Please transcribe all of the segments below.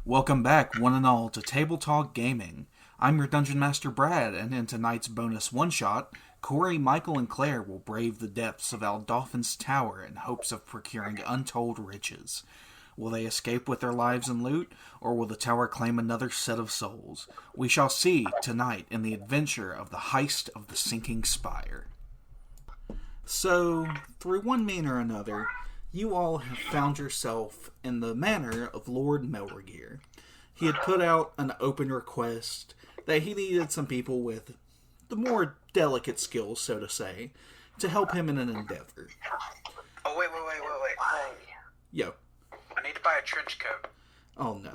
Welcome back, one and all, to Tabletog Gaming. I'm your Dungeon Master Brad, and in tonight's bonus one-shot, Cory, Michael, and Claire will brave the depths of Aldoffin's Tower in hopes of procuring untold riches. Will they escape with their lives and loot, or will the tower claim another set of souls? We shall see tonight in the adventure of the Heist of the Sinking Spire. So, through one mean or another, you all have found yourself in the manor of Lord Melrigere. He had put out an open request that he needed some people with the more delicate skills, so to say, to help him in an endeavor. Oh, wait. Yo. I need to buy a trench coat. Oh, no.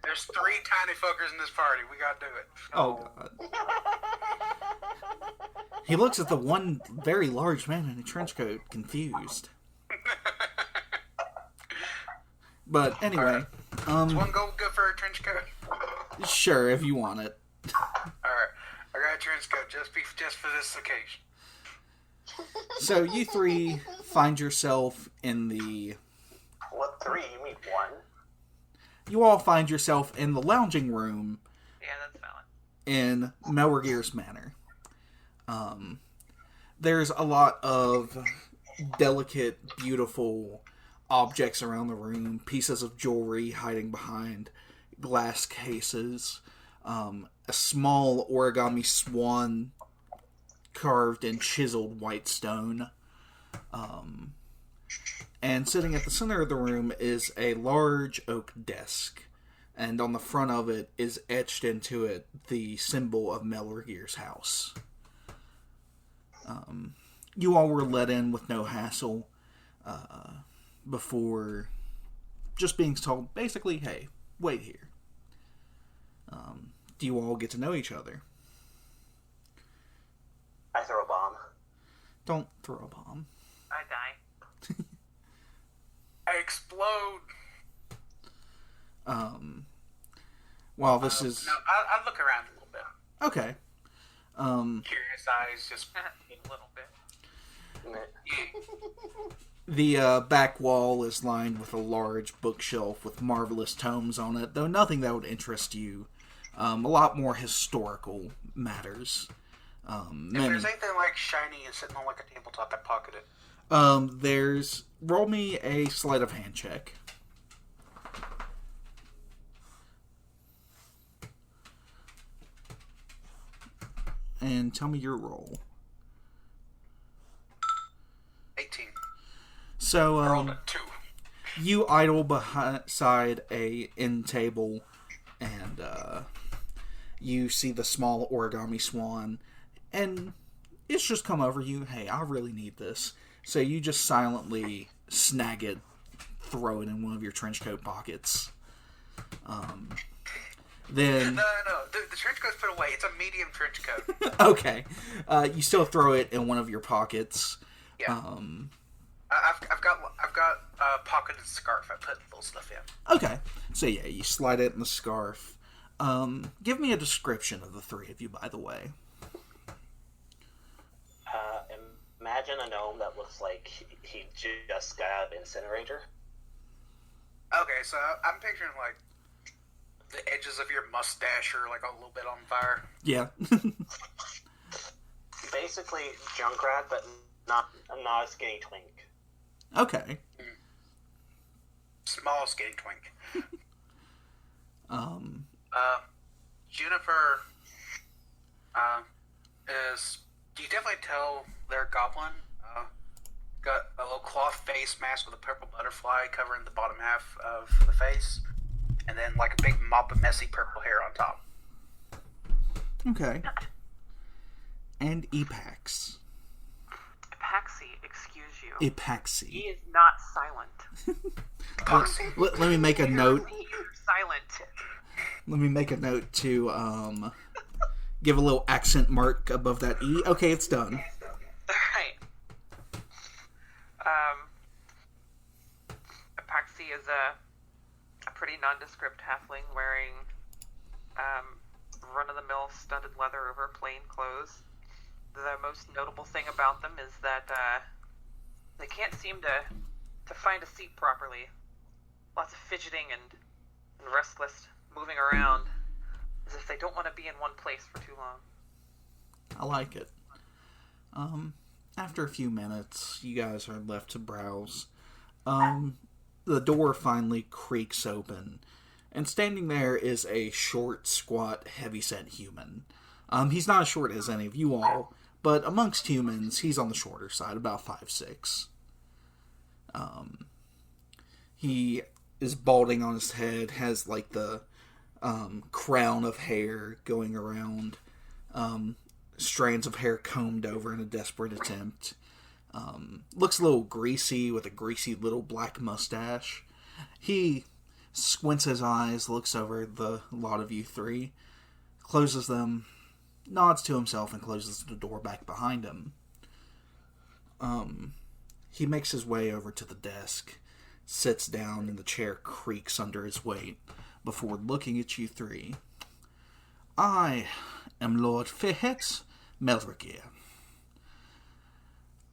There's 3 tiny fuckers in this party. We gotta do it. Oh, God. He looks at the one very large man in a trench coat, confused. But anyway, Is one gold good for a trench coat? Sure, if you want it. Alright, I got a trench coat just for this occasion. So you three find yourself in the... What, 3? You mean 1? You all find yourself in the lounging room. Yeah, that's valid. In Melrigere's manor. There's a lot of delicate, beautiful objects around the room, pieces of jewelry hiding behind glass cases, a small origami swan carved in chiseled white stone, and sitting at the center of the room is a large oak desk, and on the front of it is etched into it the symbol of Melrigere's house. You all were let in with no hassle, before just being told, basically, hey, wait here. Do you all get to know each other? I throw a bomb. Don't throw a bomb. I die. I explode. While this is... No, I look around a little bit. Okay. Curious eyes, just... A little bit. The back wall is lined with a large bookshelf with marvelous tomes on it, though nothing that would interest you. A lot more historical matters. If there's anything like shiny and sitting on like a tabletop, I pocket it. Roll me a sleight of hand check. And tell me your roll. 18. So, I rolled a 2. you idle beside a end table, and you see the small origami swan, and it's just come over you, hey, I really need this. So you just silently snag it, throw it in one of your trench coat pockets. Then... No. The trench coat's put away. It's a medium trench coat. Okay. You still throw it in one of your pockets. Yeah. I've got a pocketed scarf. I put little stuff in. Okay. So yeah, you slide it in the scarf. Give me a description of the three of you, by the way. Imagine a gnome that looks like he just got out of incinerator. Okay, so I'm picturing like the edges of your mustache are like a little bit on fire. Yeah. Basically Junkrat, but not a skinny twink. Okay. Small skinny twink. Juniper is... You definitely tell they're a goblin. Got a little cloth face mask with a purple butterfly covering the bottom half of the face, and then like a big mop of messy purple hair on top. Okay. And Epacse. Epacse, excuse you. Epacse. He is not silent. Let me make a note. He is silent. Let me make a note to give a little accent mark above that E. Okay, it's done. Alright. Epacse is a pretty nondescript halfling wearing run-of-the-mill studded leather over plain clothes. The most notable thing about them is that they can't seem to find a seat properly. Lots of fidgeting and restless moving around as if they don't want to be in one place for too long. I like it. After a few minutes, you guys are left to browse. The door finally creaks open, and standing there is a short, squat, heavyset human. He's not as short as any of you all, but amongst humans, he's on the shorter side, about 5'6". He is balding on his head, has like the crown of hair going around, strands of hair combed over in a desperate attempt. Looks a little greasy with a greasy little black mustache. He squints his eyes, looks over the lot of you three, closes them, nods to himself, and closes the door back behind him. He makes his way over to the desk, sits down, and the chair creaks under his weight before looking at you three. I am Lord Fihet Melrigir.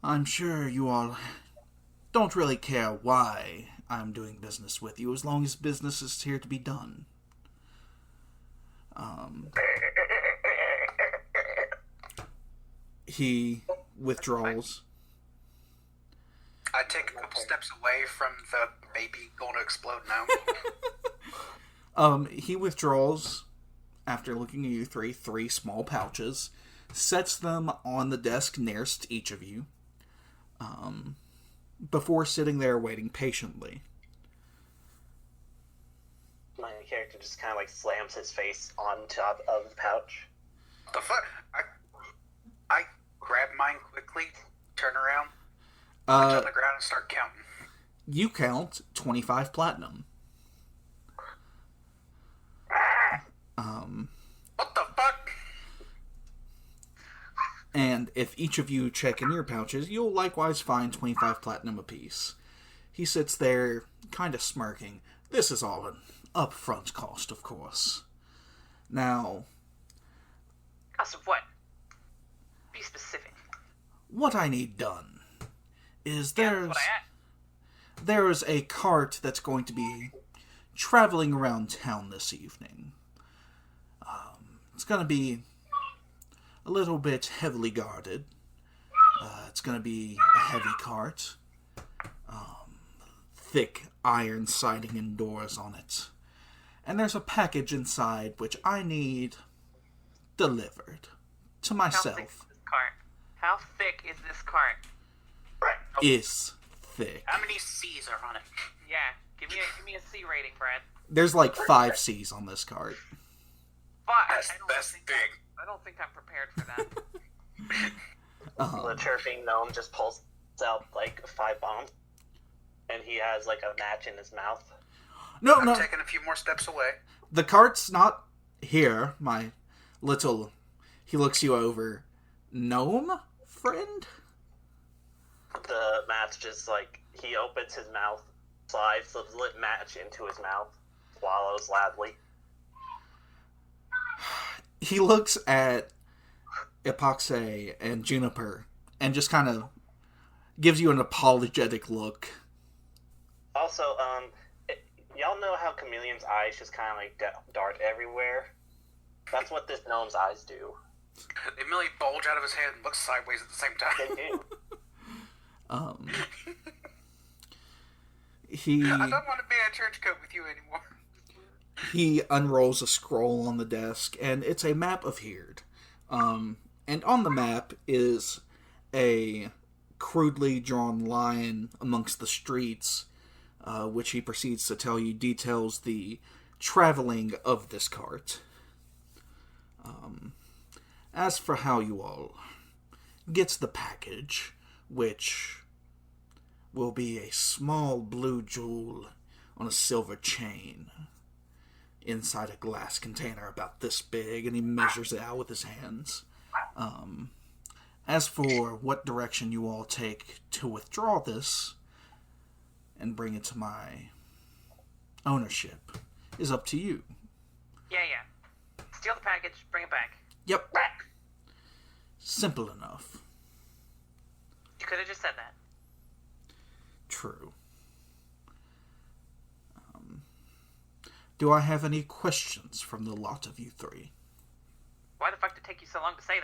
I'm sure you all don't really care why I'm doing business with you, as long as business is here to be done. He withdraws. I take a couple steps away from the baby going to explode now. He withdraws after looking at you three small pouches, sets them on the desk nearest each of you, before sitting there waiting patiently. My character just kind of like slams his face on top of the pouch. The fuck? I grab mine quickly, turn around, punch on the ground, and start counting. You count 25 platinum. What the fuck? And if each of you check in your pouches, you'll likewise find 25 platinum apiece. He sits there, kind of smirking. This is all an upfront cost, of course. Now... Cost of what? Be specific. What I need done is Yeah, that's what I there's a cart that's going to be traveling around town this evening. It's going to be a little bit heavily guarded. It's going to be a heavy cart. Thick iron siding and doors on it. And there's a package inside which I need delivered to myself. How thick is this cart? How thick is this cart? Is thick. How many C's are on it? Yeah, give me a C rating, Brad. There's like 5 C's on this cart. But That's big. I don't think I'm prepared for that. The chirping gnome just pulls out like 5 bombs, and he has like a match in his mouth. No, I'm no. taking a few more steps away. The cart's not here, my little... He looks you over. Gnome friend? The match just like, he opens his mouth, slides the lit match into his mouth, swallows loudly. He looks at Epacse and Juniper and just kind of gives you an apologetic look. Also, y'all know how chameleon's eyes just kind of like dart everywhere? That's what this gnome's eyes do. They merely bulge out of his head and look sideways at the same time. They do. I don't want to be in a trench coat with you anymore. He unrolls a scroll on the desk, and it's a map of Heerd. And on the map is a crudely drawn line amongst the streets, which he proceeds to tell you details the traveling of this cart. As for how you all gets the package, which will be a small blue jewel on a silver chain inside a glass container about this big, and he measures it out with his hands. As for what direction you all take to withdraw this and bring it to my ownership is up to you. Yeah. Steal the package, bring it back. Yep. Simple enough. You could have just said that. True. Do I have any questions from the lot of you three? Why the fuck did it take you so long to say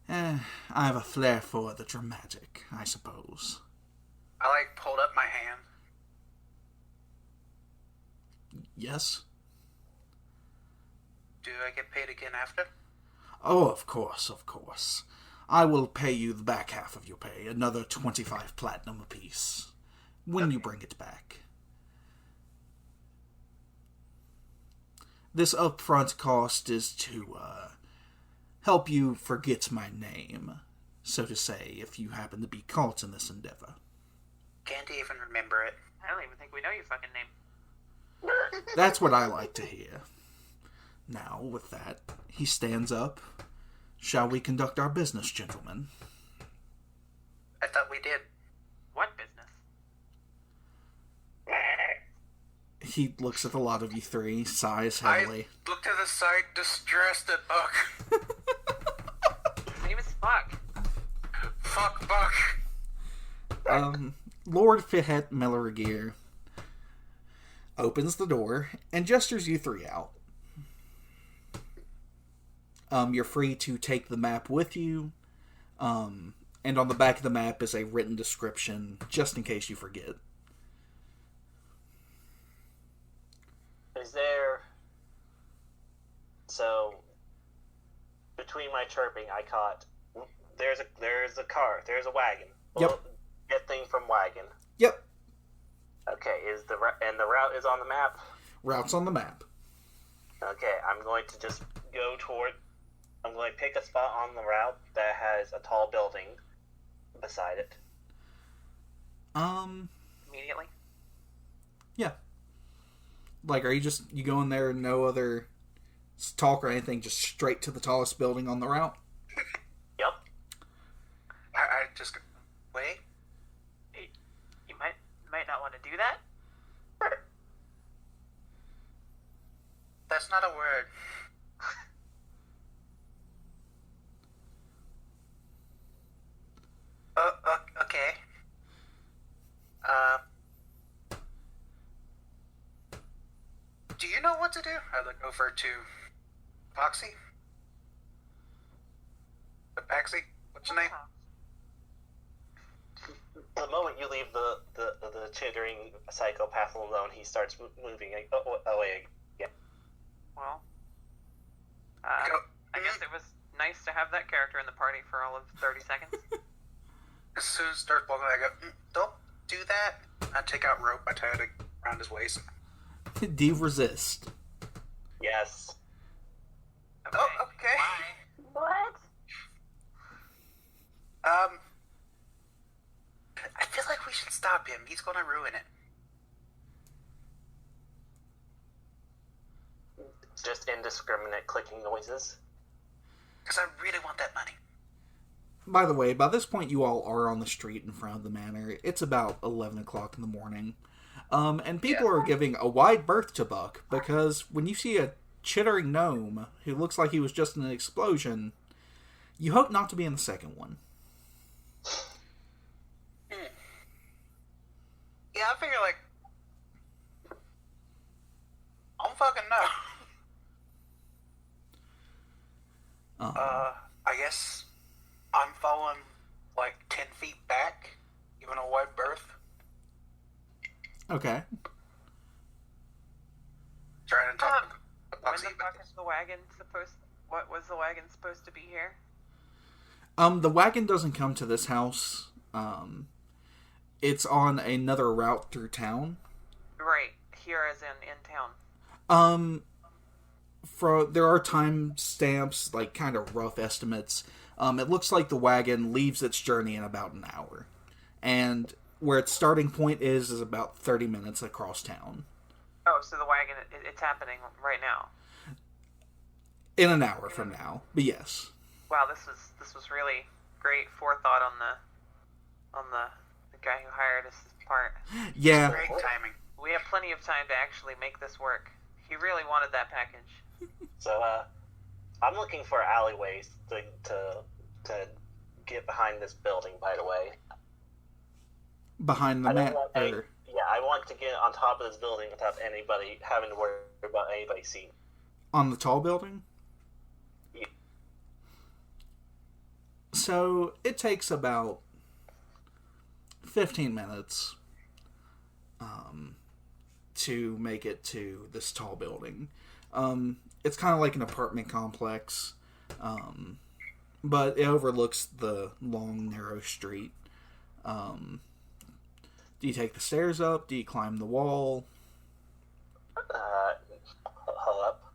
that? I have a flair for the dramatic, I suppose. I pulled up my hand. Yes? Do I get paid again after? Oh, of course, of course. I will pay you the back half of your pay, another 25 platinum apiece, when you bring it back. This upfront cost is to, help you forget my name, so to say, if you happen to be caught in this endeavor. Can't even remember it. I don't even think we know your fucking name. That's what I like to hear. Now, with that, he stands up. Shall we conduct our business, gentlemen? I thought we did. What business? He looks at a lot of you three, sighs heavily. I look to the side, distressed at Buck. His name is Fuck. Fuck Buck. Lord Fihet Mellergear opens the door and gestures you three out. You're free to take the map with you, and on the back of the map is a written description, just in case you forget. Is there... So, between my chirping, I caught... There's a car. There's a wagon. Yep. Get thing from wagon. Yep. Okay, and the route is on the map? Route's on the map. Okay, I'm going to just go toward... I'm going to pick a spot on the route that has a tall building beside it. Immediately? Yeah. Like, are you going there, no other talk or anything, just straight to the tallest building on the route? Yep. I just... Wait. You might not want to do that? That's not a word. Okay. Do you know what to do? I look over to Epacse. Epacse? What's your name? The moment you leave the chittering psychopath alone, he starts moving away again. Well, I guess it was nice to have that character in the party for all of 30 seconds. As soon as it starts walking, I go, don't do that. I take out rope, I tie it around his waist. Do you resist? Yes. Okay. Oh, okay. Why? What? I feel like we should stop him. He's gonna ruin it. Just indiscriminate clicking noises. Because I really want that money. By the way, by this point you all are on the street in front of the manor. It's about 11 o'clock in the morning. And people are giving a wide berth to Buck, because when you see a chittering gnome who looks like he was just in an explosion, you hope not to be in the second one. Yeah, I figure, I don't fucking know. I guess I'm falling, 10 feet back, given a wide berth. Okay. Trying to talk to When Epacse the about fuck is the wagon supposed... What was the wagon supposed to be here? The wagon doesn't come to this house. It's on another route through town. Right. Here as in town. There are time stamps, kind of rough estimates. It looks like the wagon leaves its journey in about an hour. And where its starting point is about 30 minutes across town. Oh, so the wagon, it's happening right now. In an hour from now, but yes. Wow, this was really great forethought on the guy who hired us this part. Yeah. Great timing. We have plenty of time to actually make this work. He really wanted that package. So, I'm looking for alleyways to get behind this building, by the way. Behind the I don't map. want Yeah, I want to get on top of this building without anybody having to worry about anybody seeing. On the tall building? Yeah. So, it takes about 15 minutes to make it to this tall building. It's kind of like an apartment complex, but it overlooks the long, narrow street. Do you take the stairs up? Do you climb the wall? Hold up.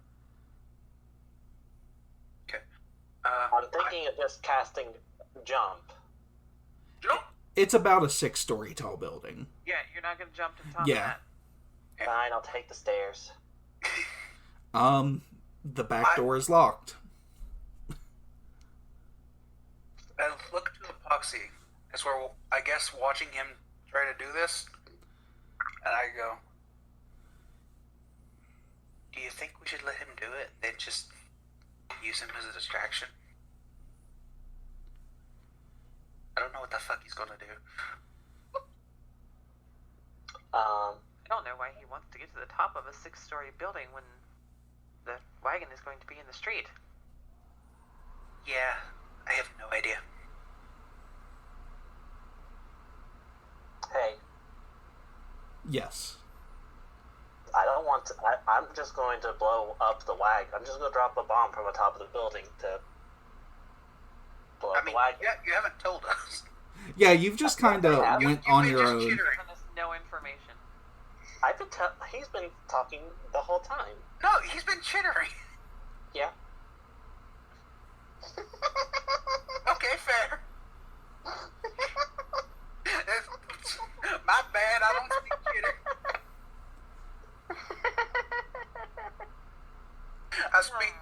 Okay. I'm thinking of just casting jump. Jump. It's about a 6-story tall building. Yeah, you're not going to jump to the top Yeah. of that. Fine, I'll take the stairs. The back door is locked. I look to Epacse. That's where I guess watching him try to do this, and I go, "Do you think we should let him do it, and then just use him as a distraction?" I don't know what the fuck he's gonna do. I don't know why he wants to get to the top of a 6-story building when the wagon is going to be in the street. Yeah, I have no idea. Hey, Yes. I don't want to. I'm just going to blow up the wagon. I'm just going to drop a bomb from the top of the building to blow up I mean, the wagon. yeah, you haven't told us. Yeah, you've just kind of went you on may your just own. cheater. Giving us no information. He's been talking the whole time. No, he's been chittering. Yeah. Okay, fair. My bad, I don't speak chitter. I speak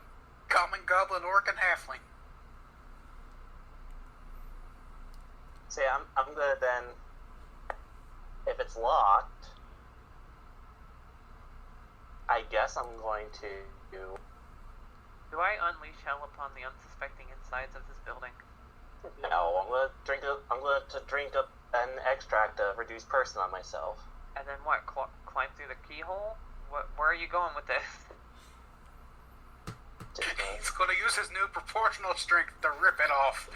common, goblin, orc, and halfling. See, I'm gonna then, if it's locked, I guess I'm going to do. Do I unleash hell upon the unsuspecting insides of this building? No, I'm gonna drink an extract of reduced person on myself. And then what? Climb through the keyhole? Where are you going with this? He's gonna use his new proportional strength to rip it off.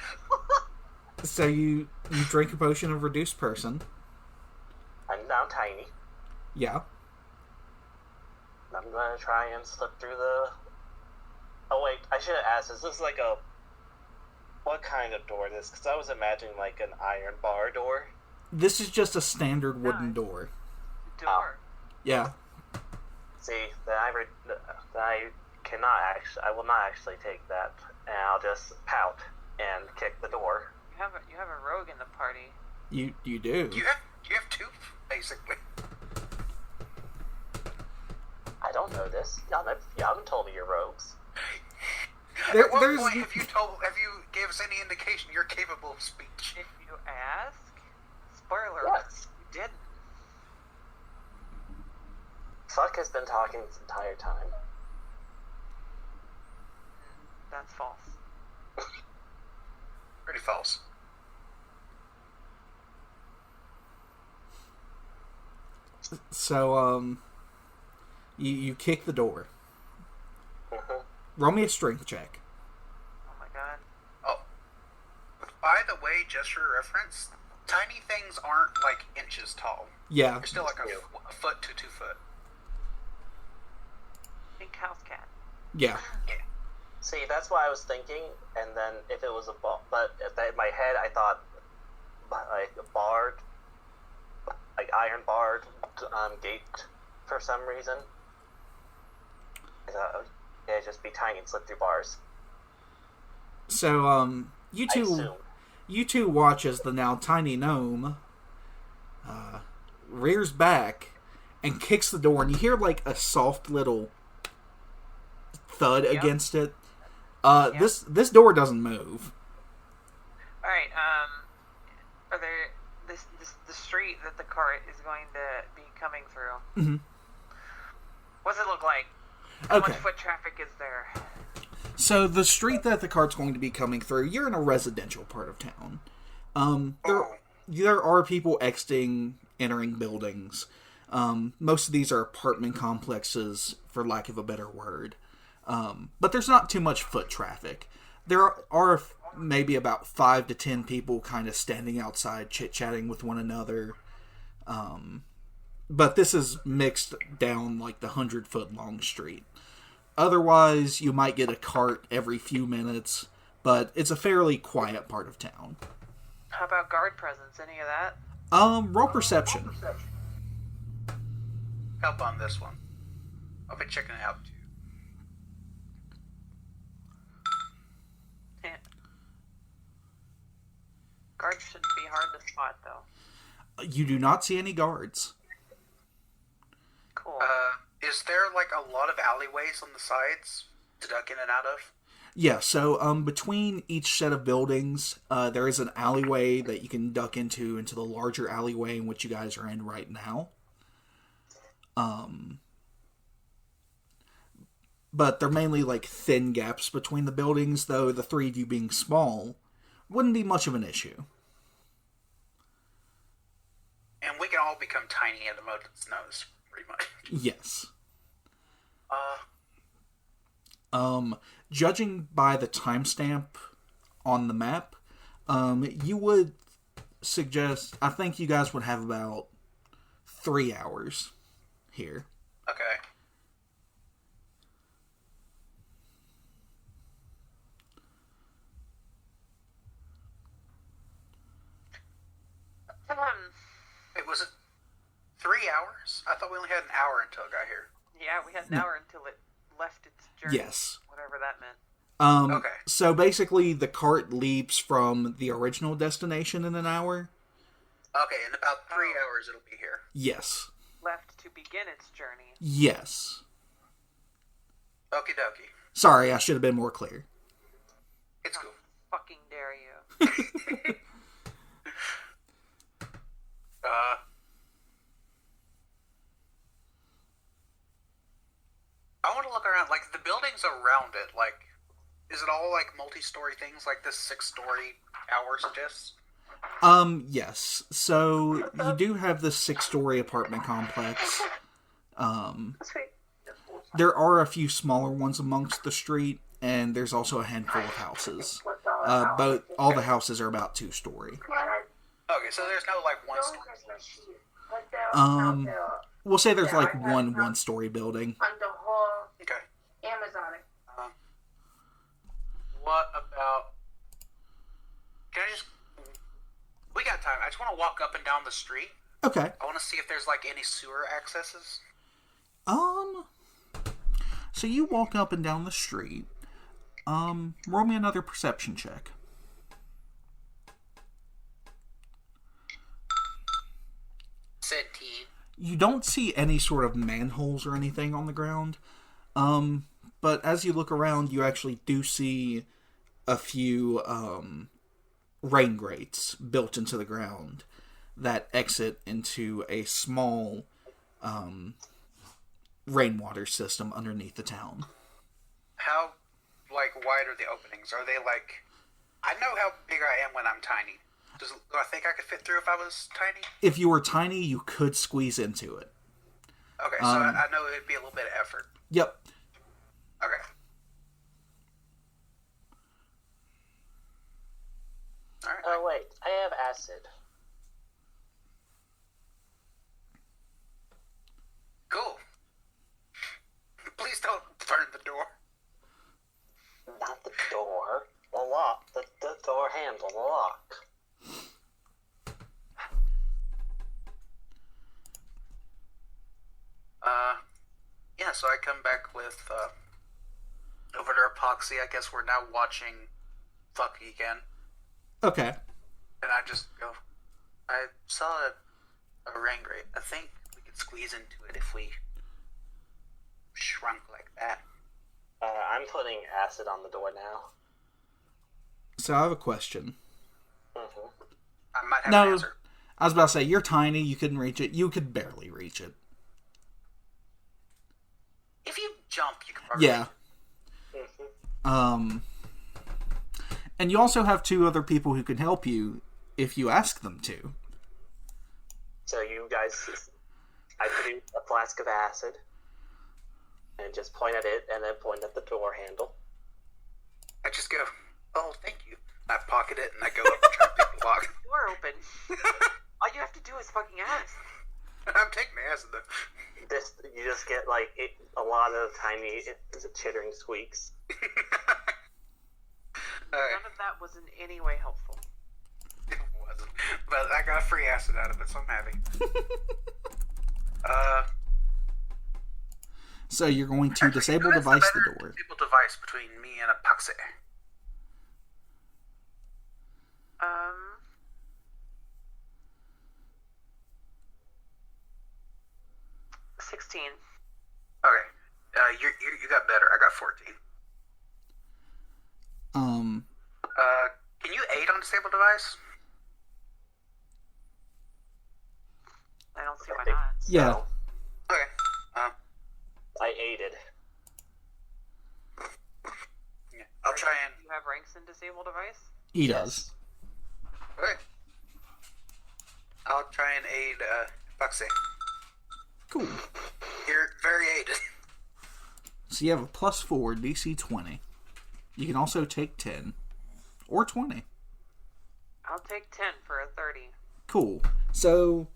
So you drink a potion of reduced person. I'm now tiny. Yeah. I'm gonna try and slip through the. Oh wait, I should have asked. Is this like a? What kind of door this? Because I was imagining like an iron bar door. This is just a standard wooden door. Door. Yeah. See, then I cannot actually. I will not actually take that, and I'll just pout and kick the door. You have a rogue in the party. You do. You have two, basically. I don't know this. Y'all haven't told me you're rogues. At what point have you gave us any indication you're capable of speech? If you ask, spoiler, Yes. you didn't. Fuck has been talking this entire time. That's false. Pretty false. So you kick the door. Mm-hmm. Roll me a strength check. Oh my god. Oh, by the way, just for reference, tiny things aren't like inches tall. Yeah. They're still like a foot to 2 foot. Big house cat. Yeah. Yeah. See, that's what I was thinking, and then if it was a ball, but in my head I thought like a barred, like iron barred gate for some reason. I thought, oh, yeah, it'd just be tiny and slip through bars. So I assume. you two watch as the now tiny gnome rears back and kicks the door, and you hear like a soft little thud against it. This door doesn't move. All right. Are there the street that the cart is going to be coming through? Mm-hmm. What does it look like? How Okay. much foot traffic is there? So the street that the cart's going to be coming through, you're in a residential part of town. There are people exiting entering buildings. Most of these are apartment complexes, for lack of a better word. But there's not too much foot traffic. There are maybe about 5 to 10 people kind of standing outside chit-chatting with one another. But this is mixed down like the 100-foot long street. Otherwise, you might get a cart every few minutes, but it's a fairly quiet part of town. How about guard presence? Any of that? Roll perception. Help on this one. I'll be checking it out too. Yeah. Guards shouldn't be hard to spot, though. You do not see any guards. Cool. Is there like a lot of alleyways on the sides to duck in and out of? Yeah, so between each set of buildings, there is an alleyway that you can duck into the larger alleyway in which you guys are in right now. But they're mainly like thin gaps between the buildings, though the three of you being small wouldn't be much of an issue. And we can all become tiny at a moment's notice, pretty much. Yes. Judging by the timestamp on the map, you would suggest, I think you guys would have about 3 hours here. Okay. Wait, was it 3 hours? I thought we only had an hour until it got here. Yeah, we had an hour until it left its journey. Yes. Whatever that meant. Okay. So basically, the cart leaves from the original destination in an hour. Okay, in about 3 hours it'll be here. Yes. Left to begin its journey. Yes. Okie dokie. Sorry, I should have been more clear. It's cool. Fucking dare you. I want to look around, like, the buildings around it, like, is it all, like, multi-story things like this 6-story tower suggests? Yes. So, you do have this 6-story apartment complex. There are a few smaller ones amongst the street, and there's also a handful of houses. But all the houses are about 2-story. Okay, so there's no, like, 1-story. We'll say there's like one 1-story building. Okay. What about... Can I just... We got time. I just want to walk up and down the street. Okay. I want to see if there's, like, any sewer accesses. So you walk up and down the street. Roll me another perception check. 17. You don't see any sort of manholes or anything on the ground. But as you look around, you actually do see a few rain grates built into the ground that exit into a small rainwater system underneath the town. How, like, wide are the openings? Are they, like... I know how big I am when I'm tiny. Do I think I could fit through if I was tiny? If you were tiny, you could squeeze into it. Okay, so I know it'd be a little bit of effort. Yep. Okay. Alright. Oh, wait. I have acid. Cool. Please don't burn the door. Not the door. The lock. The door handle. The lock. Yeah, so I come back with, over to Epacse. I guess we're now watching Fuck again. Okay. And I just go, I saw a rain grate. I think we could squeeze into it if we shrunk like that. I'm putting acid on the door now. So I have a question. Mm-hmm. I might have an answer. I was about to say, you're tiny, you couldn't reach it. You could barely reach it. If you jump, you can probably... Yeah. Mm-hmm. And you also have 2 other people who can help you if you ask them to. So you guys I produce a flask of acid and just point at it and then point at the door handle. I just go, oh, thank you. I pocket it and I go up and try to pick the lock. Door open. All you have to do is fucking ask. I'm taking the acid though. You just get like a lot of tiny chittering squeaks. None of that was in any way helpful. It wasn't, but I got free acid out of it, so I'm happy. So you're going to disable device the door. Disable device between me and Epacse. 16. Okay. You got better. I got 14. Can you aid on disable device? I don't see why not. Yeah. Okay. I aided. Yeah. I'll try and. Do you have ranks in disable device? He does. Okay. I'll try and aid Epacse. Cool. You're very aided. So you have a +4 DC 20. You can also take 10 or 20. I'll take 10 for a 30. Cool. So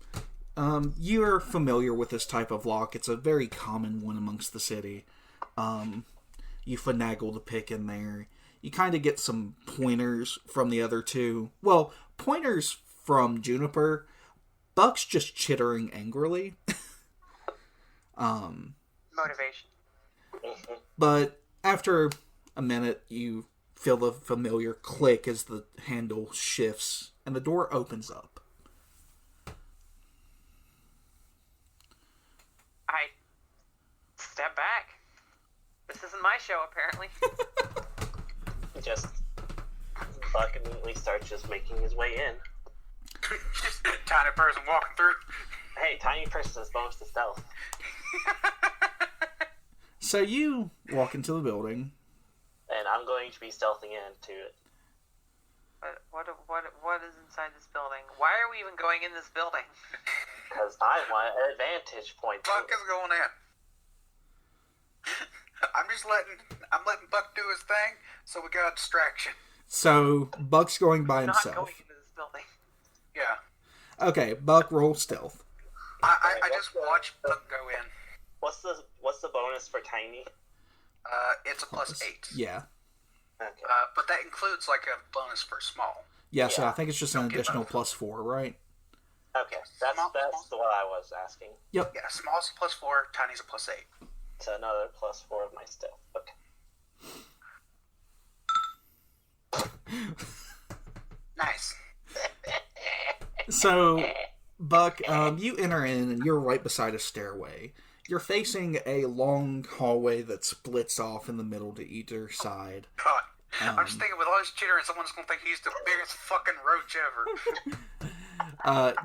you're familiar with this type of lock. It's a very common one amongst the city. You finagle the pick in there. You kind of get some pointers from the other two. Well, pointers from Juniper. Buck's just chittering angrily. Motivation. But after a minute, you feel the familiar click as the handle shifts and the door opens up. I step back. This isn't my show, apparently. Just Buck immediately starts just making his way in. Just a tiny person walking through. Hey, tiny person is bonus to stealth. So you walk into the building. And I'm going to be stealthing into it. What is inside this building? Why are we even going in this building? Because I want an advantage point. Buck is going in. I'm letting Buck do his thing, so we got a distraction. So Buck's going by Not himself. going into this building. Yeah. Okay, Buck, roll stealth. I just watch Buck go in. What's the bonus for tiny? It's a +8. Yeah. Okay. But that includes like a bonus for small. Yeah, so Yeah. I think it's just an additional +4, right? Okay, that's what I was asking. Yep. Yeah, small's a +4, tiny's a +8. So another +4 of my stealth. Okay. Nice. So, Buck, you enter in and you're right beside a stairway. You're facing a long hallway that splits off in the middle to either side. God. I'm just thinking with all this chittering, someone's gonna think he's the biggest fucking roach ever.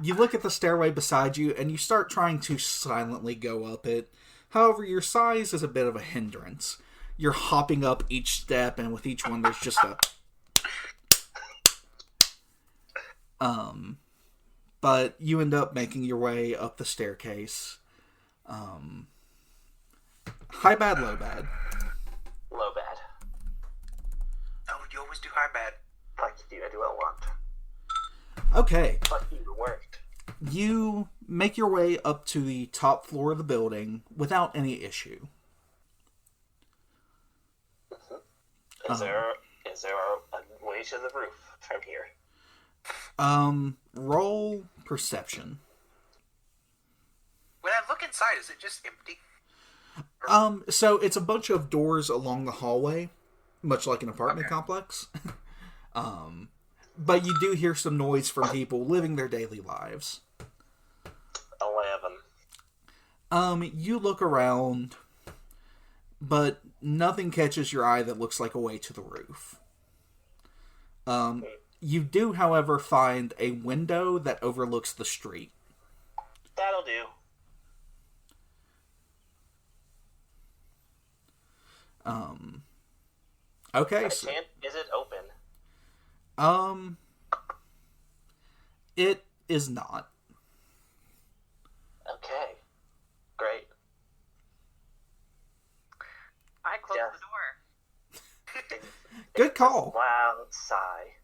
You look at the stairway beside you and you start trying to silently go up it. However, your size is a bit of a hindrance. You're hopping up each step, and with each one there's just a... But you end up making your way up the staircase. High bad, low bad. Low bad. Oh, you always do high bad. Fuck you, I do what I want. Okay. Fuck you, it worked. You make your way up to the top floor of the building without any issue. Is there a way to the roof from here? Roll perception. When I look inside, is it just empty? So it's a bunch of doors along the hallway, much like an apartment complex. But you do hear some noise from people living their daily lives. 11. You look around, but nothing catches your eye that looks like a way to the roof. You do, however, find a window that overlooks the street. That'll do. Okay. Is it open? It is not. close Yeah. the door. Good call. Loud sigh.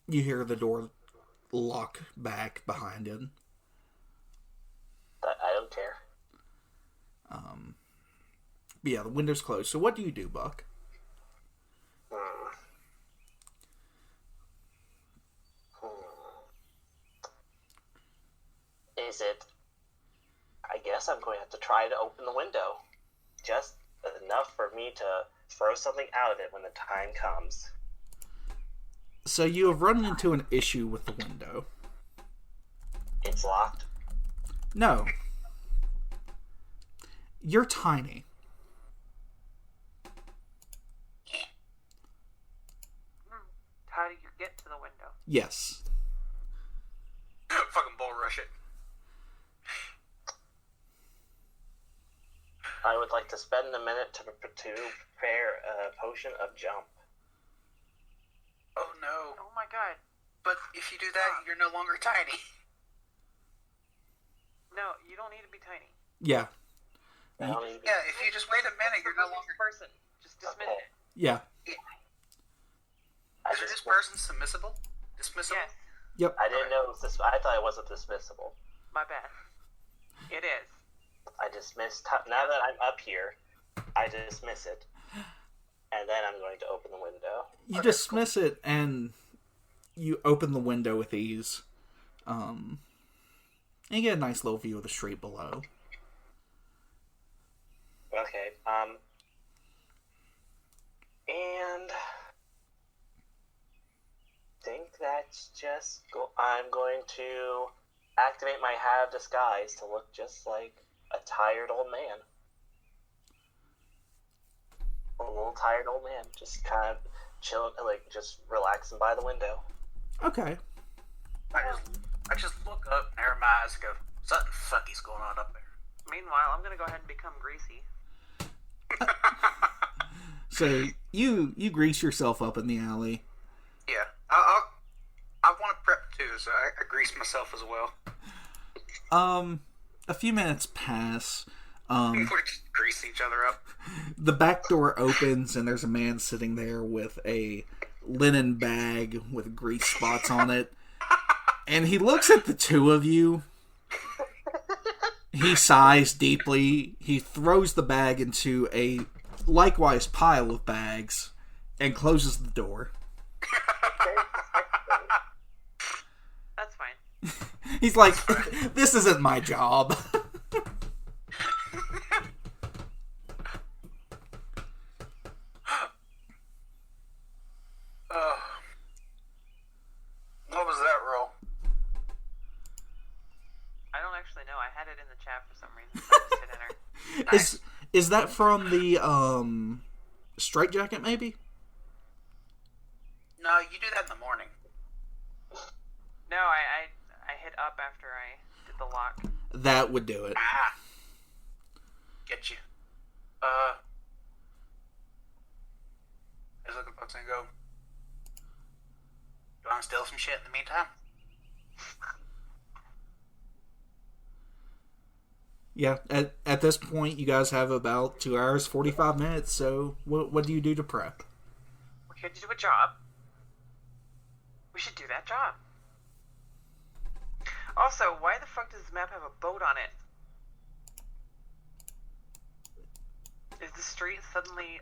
You hear the door lock back behind him. But I don't care. But yeah, the window's closed. So what do you do, Buck? Is it... I guess I'm going to have to try to open the window. Just enough for me to throw something out of it when the time comes. So you have run into an issue with the window. It's locked. No. You're tiny. How do you get to the window? Yes. Fucking bull rush it. I would like to spend a minute to prepare a potion of jump. Oh no. Oh my god. But if you do that, you're no longer tiny. No, you don't need to be tiny. Yeah. I don't even- Yeah, if you just wait a minute, you're no longer... person. Just dismiss Okay. it. Yeah. I Is just this person dismissible? Dismissible? Yes, Yep. I didn't know it was I thought it wasn't dismissible. my bad. It is. I dismiss... Now that I'm up here, I dismiss it. And then I'm going to open the window. You dismiss it and you open the window with ease. And you get a nice little view of the street below. Okay, and think that's just I'm going to activate my Have Disguise to look just like a tired old man. A little tired old man, just kind of chilling, like just relaxing by the window. Okay. I just look up, narrow my eyes, and go, something fucky's going on up there. Meanwhile, I'm gonna go ahead and become greasy. So you grease yourself up in the alley. Yeah, I want to prep too, so I grease myself as well. A few minutes pass. We just grease each other up. The back door opens and there's a man sitting there with a linen bag with grease spots on it. And he looks at the two of you. He sighs deeply. He throws the bag into a likewise pile of bags and closes the door. That's fine. He's like, this isn't my job. What was that roll? I don't actually know. I had it in the chat for some reason. So I just hit enter. Is that from the Straight Jacket maybe? No, you do that in the morning. No, I hit up after I did the lock. That would do it. Ah. Get you. Just look at books and go, do you want to steal some shit in the meantime? Yeah, at this point, you guys have about 2 hours, 45 minutes, so what do you do to prep? We could do a job. We should do that job. Also, why the fuck does this map have a boat on it? Is the street suddenly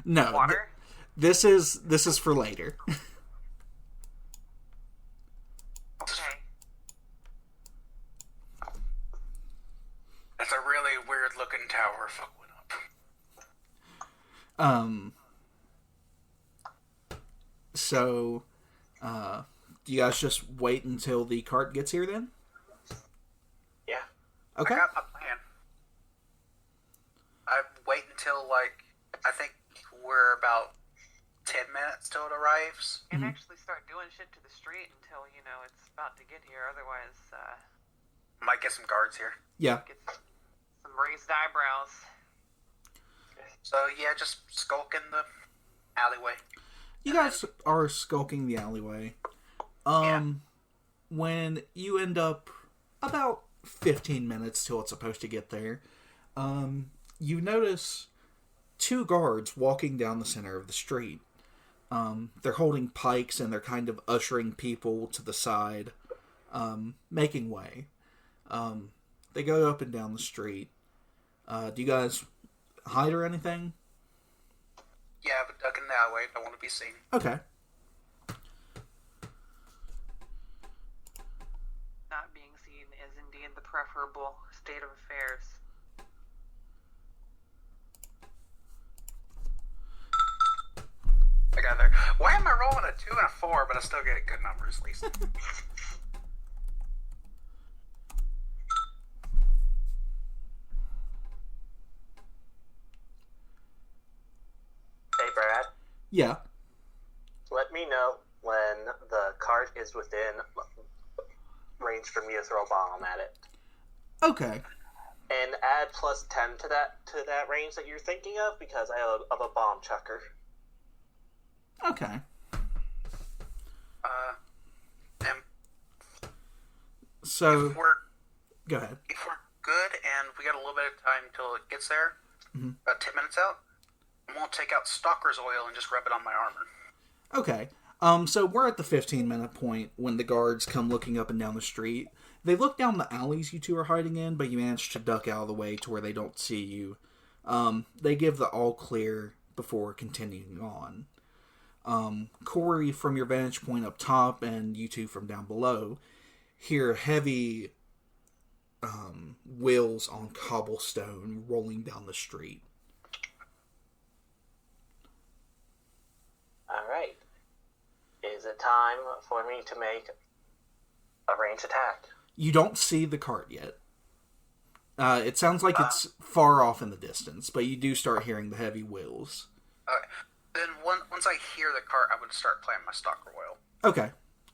No, water? this is for later. Okay. That's a really weird looking tower. Fuck went up. So, do you guys just wait until the cart gets here then? Yeah. Okay. I got my plan. I wait until, like, I think we're about 10 minutes till it arrives. Can't actually start doing shit to the street until, you know, it's about to get here. Otherwise, Might get some guards here. Yeah. get some raised eyebrows. So, yeah, just skulk in the alleyway. You guys are skulking the alleyway. When you end up about 15 minutes till it's supposed to get there, You notice two guards walking down the center of the street. They're holding pikes and they're kind of ushering people to the side, making way. They go up and down the street. Do you guys hide or anything? Yeah, but duck in the alleyway. Don't want to be seen. Okay. Not being seen is indeed the preferable state of affairs. I got there. Why am I rolling a 2 and a 4, but I still get good numbers at least? Hey, Brad. Yeah. Let me know when the cart is within range for me to throw a bomb at it. Okay. And add plus 10 to that range that you're thinking of, because I have a bomb chucker. Okay. And So, if we're go ahead. good and we got a little bit of time until it gets there, about 10 minutes out, I'm gonna take out Stalker's oil and just rub it on my armor. Okay. So we're at the 15-minute point when the guards come looking up and down the street. They look down the alleys you two are hiding in, but you manage to duck out of the way to where they don't see you. They give the all clear before continuing on. Cory, from your vantage point up top, and you two from down below, hear heavy wheels on cobblestone rolling down the street. Alright. Is it time for me to make a ranged attack? You don't see the cart yet. It sounds like it's far off in the distance, but you do start hearing the heavy wheels. Okay. Then once I hear the cart, I would start playing my Stalker oil. Okay.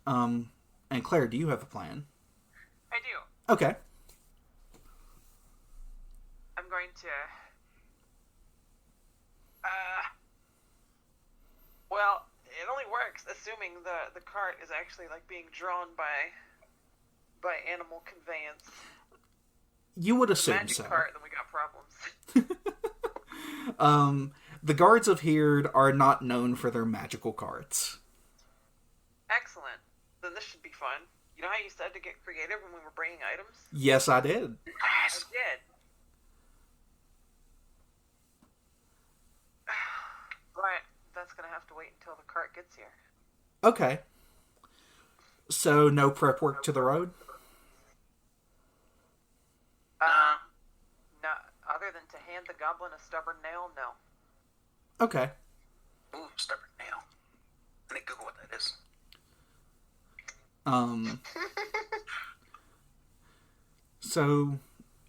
And Claire, do you have a plan? I do. Okay. I'm going to... Well, it only works assuming the cart is actually, like, being drawn by animal conveyance. You would The assume magic so. cart, then we got problems. The guards of Heerd are not known for their magical carts. Excellent. Then this should be fun. You know how you said to get creative when we were bringing items? Yes, I did. I did. But that's gonna have to wait until the cart gets here. Okay. So, no prep work to the road? No, other than to hand the goblin a stubborn nail, no. Okay. Ooh, stubborn nail. I need to Google what that is. So,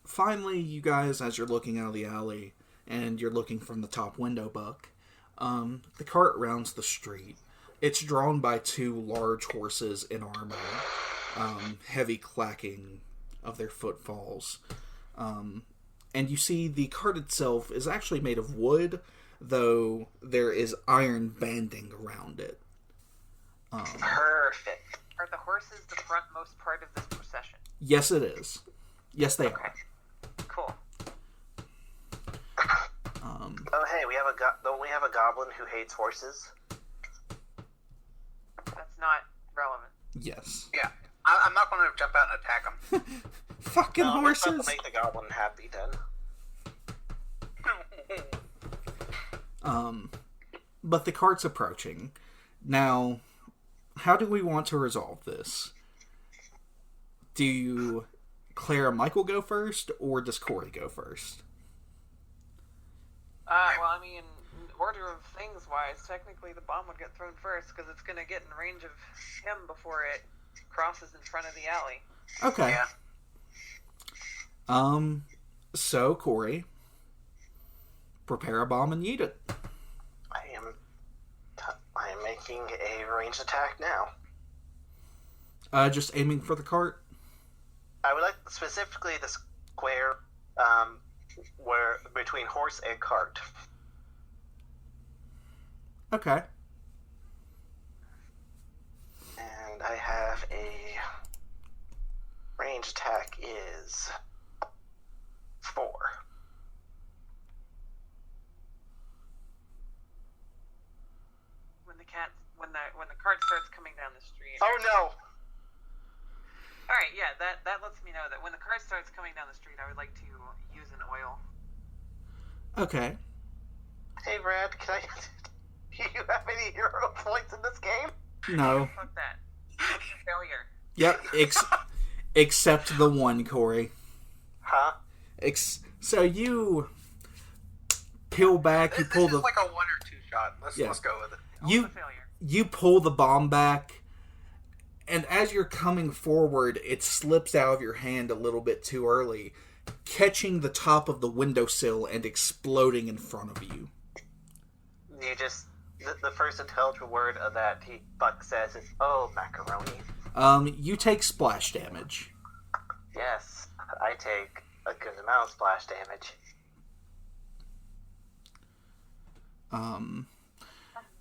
finally, you guys, as you're looking out of the alley, and you're looking from the top window, Buck, the cart rounds the street. It's drawn by two large horses in armor, heavy clacking of their footfalls. And you see the cart itself is actually made of wood, though there is iron banding around it. Perfect. Are the horses the frontmost part of this procession? Yes, it is. Yes, they Okay. are. Cool. Oh, hey, don't we have a goblin who hates horses? That's not relevant. Yes. Yeah, I'm not going to jump out and attack them. Fucking No, let's horses! not make the goblin happy then. But the cart's approaching. Now, how do we want to resolve this? Do Claire and Michael go first, or does Cory go first? Well, I mean, order of things wise, technically the bomb would get thrown first because it's going to get in range of him before it crosses in front of the alley. Okay. Yeah. So, Cory, prepare a bomb and yeet it. I am making a ranged attack now. Just aiming for the cart? I would like specifically the square where between horse and cart. Okay. And I have a range attack is 4. down the street. Oh no! Alright, yeah, that lets me know that when the cart starts coming down the street, I would like to use an oil. Okay. Hey, Brad, can I... Do you have any hero points in this game? No. Fuck that. Failure. Yep. Except the one, Cory. Huh? So you peel back. You This pull is the like a 1 or 2 shot. Let's go with it. Also failure. you pull the bomb back, and as you're coming forward, it slips out of your hand a little bit too early, catching the top of the windowsill and exploding in front of you. You just... The first intelligible word of that Buck says is, "Oh, macaroni." You take splash damage. Yes, I take a good amount of splash damage.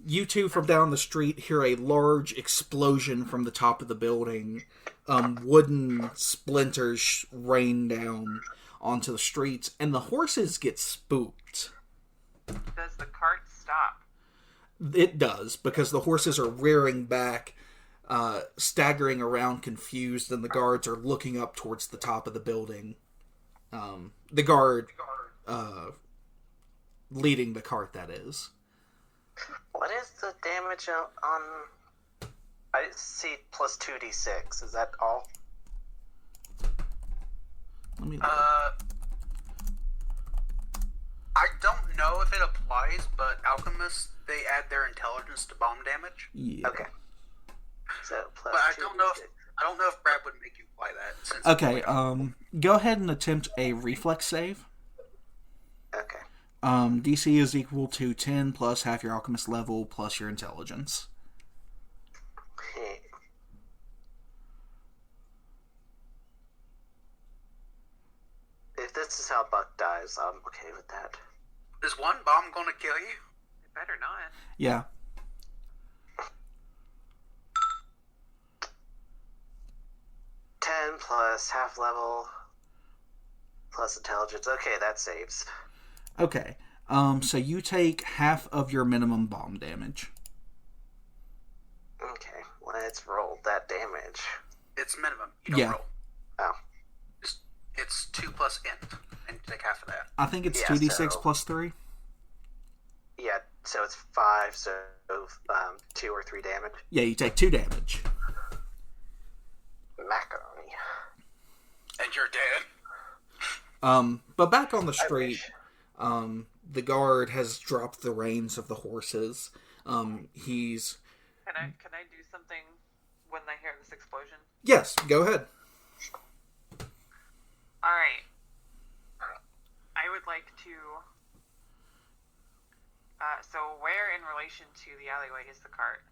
You two from down the street hear a large explosion from the top of the building. Wooden splinters rain down onto the streets, and the horses get spooked. Does the cart stop? It does, because the horses are rearing back, staggering around confused, and the guards are looking up towards the top of the building. The guard leading the cart, that is. What is the damage on... I see plus 2d6. Is that all? Let me I don't know if it applies, but alchemists, they add their intelligence to bomb damage. Yeah. Okay. So plus But I 2d6. don't know if Brad would make you apply that. Since Okay, go ahead and attempt a reflex save. Okay. DC is equal to 10 plus half your alchemist level plus your intelligence. Okay. If this is how Buck dies, I'm okay with that. Is one bomb going to kill you? It better not. Yeah. Plus half level plus intelligence. Okay, that saves. Okay. So you take half of your minimum bomb damage. Okay, let's roll that damage. It's minimum. You don't Yeah. roll. Oh. It's 2 plus int, and you take half of that. I think it's Yeah, 2d6 so- plus 3. Yeah, so it's 5, so 2 or 3 damage. Yeah, you take 2 damage. Macaroni. And you're dead. But back on the I street, wish. the guard has dropped the reins of the horses. He's... Can I do something when I hear this explosion? Yes, go ahead. Alright. I would like to... so where in relation to the alleyway is the cart?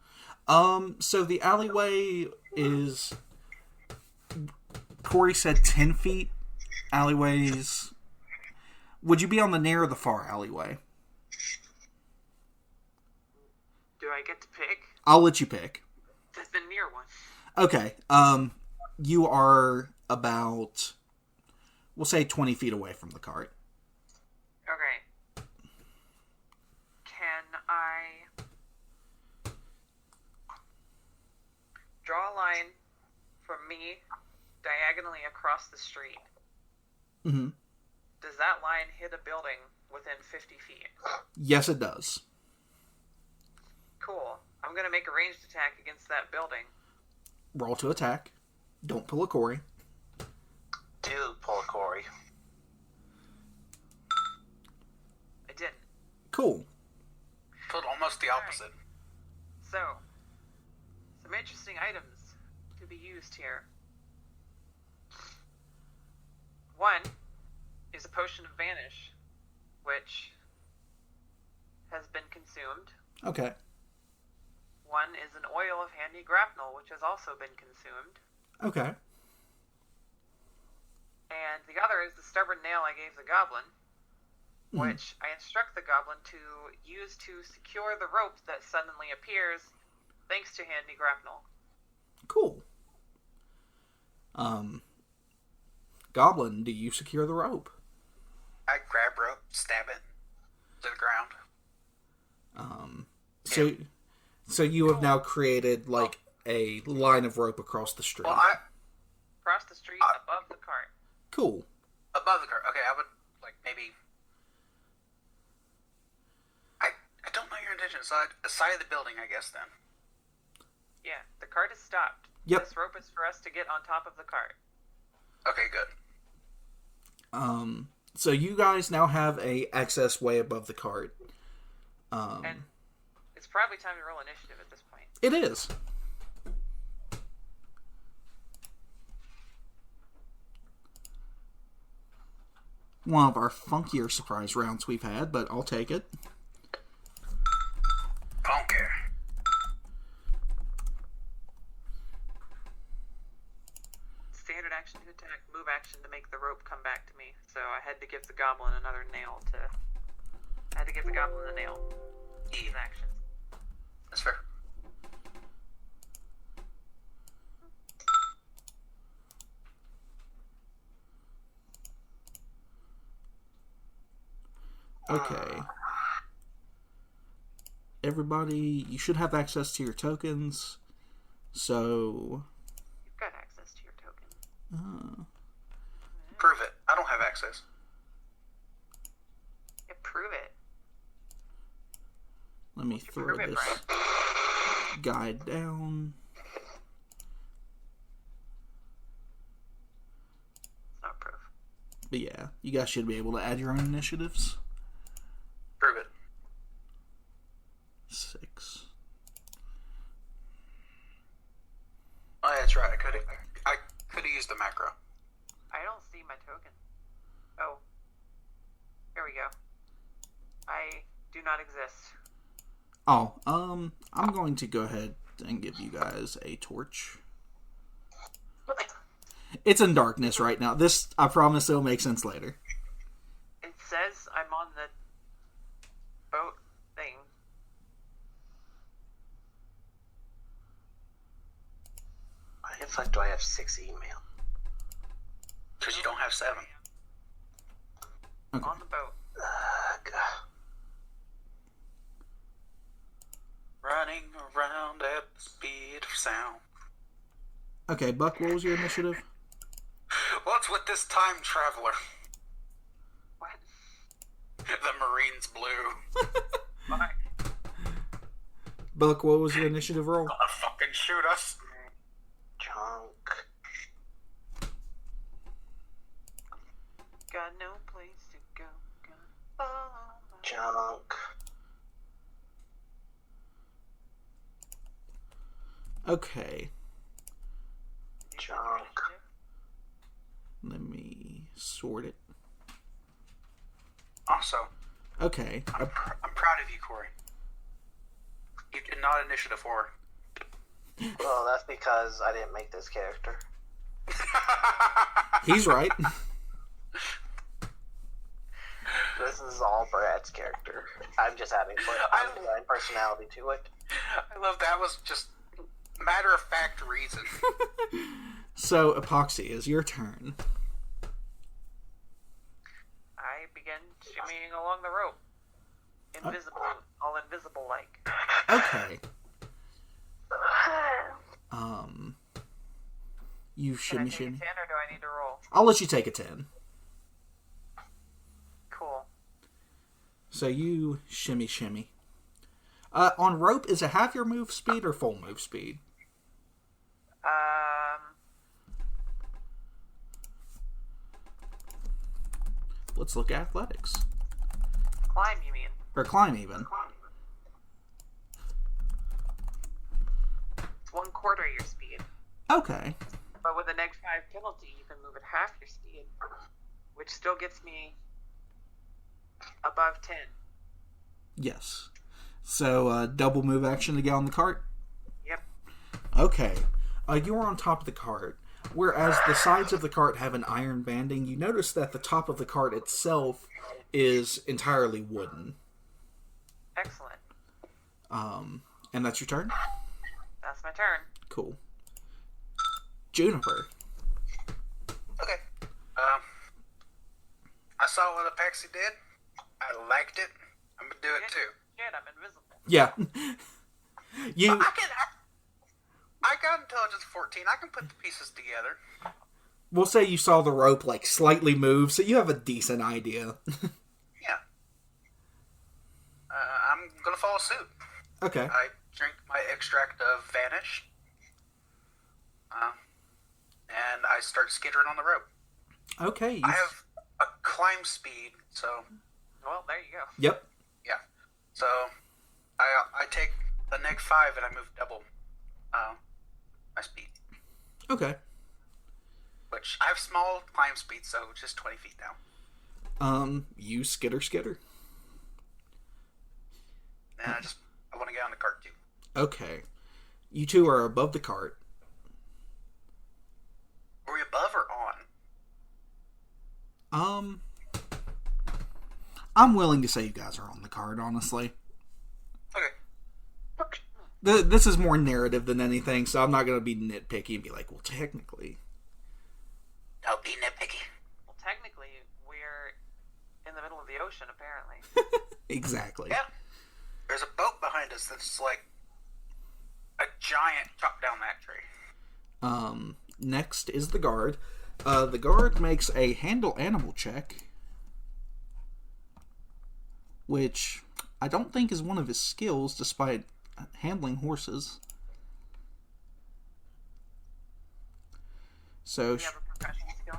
So the alleyway is... Cory said 10 feet. Alleyways... Would you be on the near or the far alleyway? Do I get to pick? I'll let you pick. It's the near one. Okay. You are about... We'll say 20 feet away from the cart. Okay. Can I draw a line from me diagonally across the street? Mm-hmm. Does that line hit a building within 50 feet? Yes, it does. Cool. I'm going to make a ranged attack against that building. Roll to attack. Don't pull a Cory. Do pull a Cory. I didn't. Cool. Pulled almost the opposite. So, some interesting items to be used here. One is a potion of vanish, which has been consumed. Okay. One is an oil of handy grapnel, which has also been consumed. Okay. And the other is the stubborn nail I gave the goblin, which I instruct the goblin to use to secure the rope that suddenly appears thanks to handy grapnel. Cool. Goblin, do you secure the rope? I grab rope, stab it to the ground. So you have now created, like, a line of rope across the street. Well, Across the street, above the cart. Cool. above the cart. Okay, I would like maybe. I don't know your intention. Side of the building, I guess. Then. Yeah, the cart is stopped. Yep. This rope is for us to get on top of the cart. Okay, good. So you guys now have a access way above the cart. And it's probably time to roll initiative at this point. It is. One of our funkier surprise rounds we've had, but I'll take it. Don't care. Standard action to attack, move action to make the rope come back to me. So I had to give the goblin another nail to. I had to give the goblin a nail. These actions. That's fair. Okay. Everybody, you should have access to your tokens. So. You've got access to your token. Prove it. I don't have access. Yeah, prove it. Let me throw Prove it, this Brian. guide down. It's not proof. But yeah, you guys should be able to add your own initiatives. Prove it. 6. Oh, that's right. I could have used the macro. I don't see my token. Oh. Here we go. I do not exist. Oh, I'm going to go ahead and give you guys a torch. It's in darkness right now. This, I promise, it'll make sense later. It says I'm on the boat thing. Why the fuck do I have 6 email? Because you don't have 7. Okay. On the boat. God. Running around at the speed of sound. Okay, Buck, what was your initiative? What's with this time traveler? What? The Marine's blue. Why? Buck, what was your initiative roll? Gonna fucking shoot us. Junk. Got no place to go. Junk. Okay, Junk. let me sort it. Also, Okay, I'm proud of you, Cory. You did not initiative 4. Well, that's because I didn't make this character. he's right. This is all Brad's character. I'm just adding design personality to it. I love that. Was just matter of fact reason. So, Epacse, is your turn. I begin shimmying along the rope. Invisible, all invisible like. Okay. You Can I shimmy take a 10 shimmy. or do I need to roll? I'll let you take a 10. Cool. So you shimmy shimmy. On rope, is it half your move speed or full move speed? Let's look at athletics. Climb, you mean? Or climb even. It's 1/4 your speed. Okay. But with a -5 penalty, you can move at half your speed, which still gets me above 10. Yes. So double move action to get on the cart? Yep. Okay. You're on top of the cart. Whereas the sides of the cart have an iron banding, you notice that the top of the cart itself is entirely wooden. Excellent. And that's your turn? That's my turn. Cool. Juniper. Okay. I saw what Epacse did. I liked it. I'm gonna do it too. Shit, I'm invisible. Yeah. you I can. I got intelligence 14. I can put the pieces together. We'll say you saw the rope, like, slightly move, so you have a decent idea. Yeah. I'm gonna follow suit. Okay. I drink my extract of Vanish. And I start skittering on the rope. Okay. I have a climb speed, so... Well, there you go. Yep. Yeah. So, I take the next 5 and I move double my speed. Okay. Which, I have small climb speed, so just 20 feet now. You skitter. And I want to get on the cart too. Okay. You two are above the cart. Are we above or on? I'm willing to say you guys are on the cart, honestly. Okay. This is more narrative than anything, so I'm not going to be nitpicky and be like, well, technically. Don't be nitpicky. Well, technically, we're in the middle of the ocean, apparently. Exactly. Yeah. There's a boat behind us that's like a giant chop down that tree. Next is the guard. The guard makes a handle animal check, which I don't think is one of his skills, despite handling horses. So Do you have a professional skill?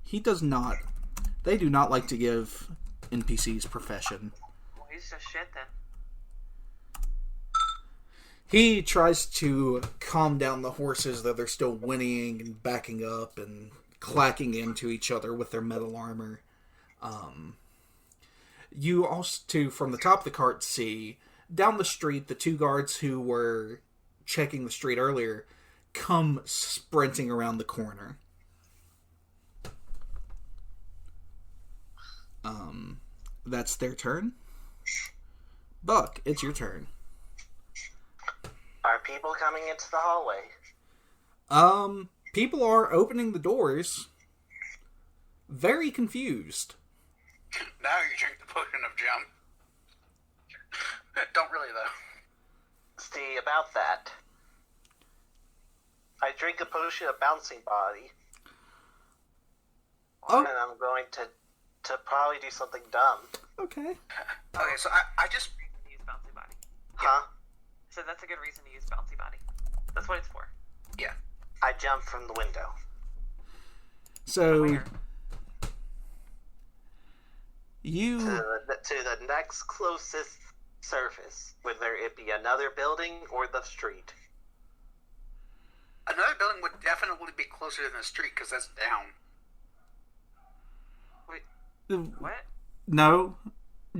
he does not. They do not like to give NPCs profession. Well, he's just shit then. He tries to calm down the horses, though they're still whinnying and backing up and clacking into each other with their metal armor. You also, too, from the top of the cart, see down the street the 2 guards who were checking the street earlier come sprinting around the corner. That's their turn. Buck, it's your turn. Are people coming into the hallway? People are opening the doors. Very confused. Now you drink the potion of jump. Don't really, though. See, about that. I drink a potion of bouncing body. Oh. And I'm going to probably do something dumb. Okay. Okay, so I just... Use bouncy body. Huh? So that's a good reason to use bouncy body. That's what it's for. Yeah. I jump from the window. So Where? you To the next closest surface, whether it be another building or the street. Another building would definitely be closer than the street, because that's down. Wait, what? No,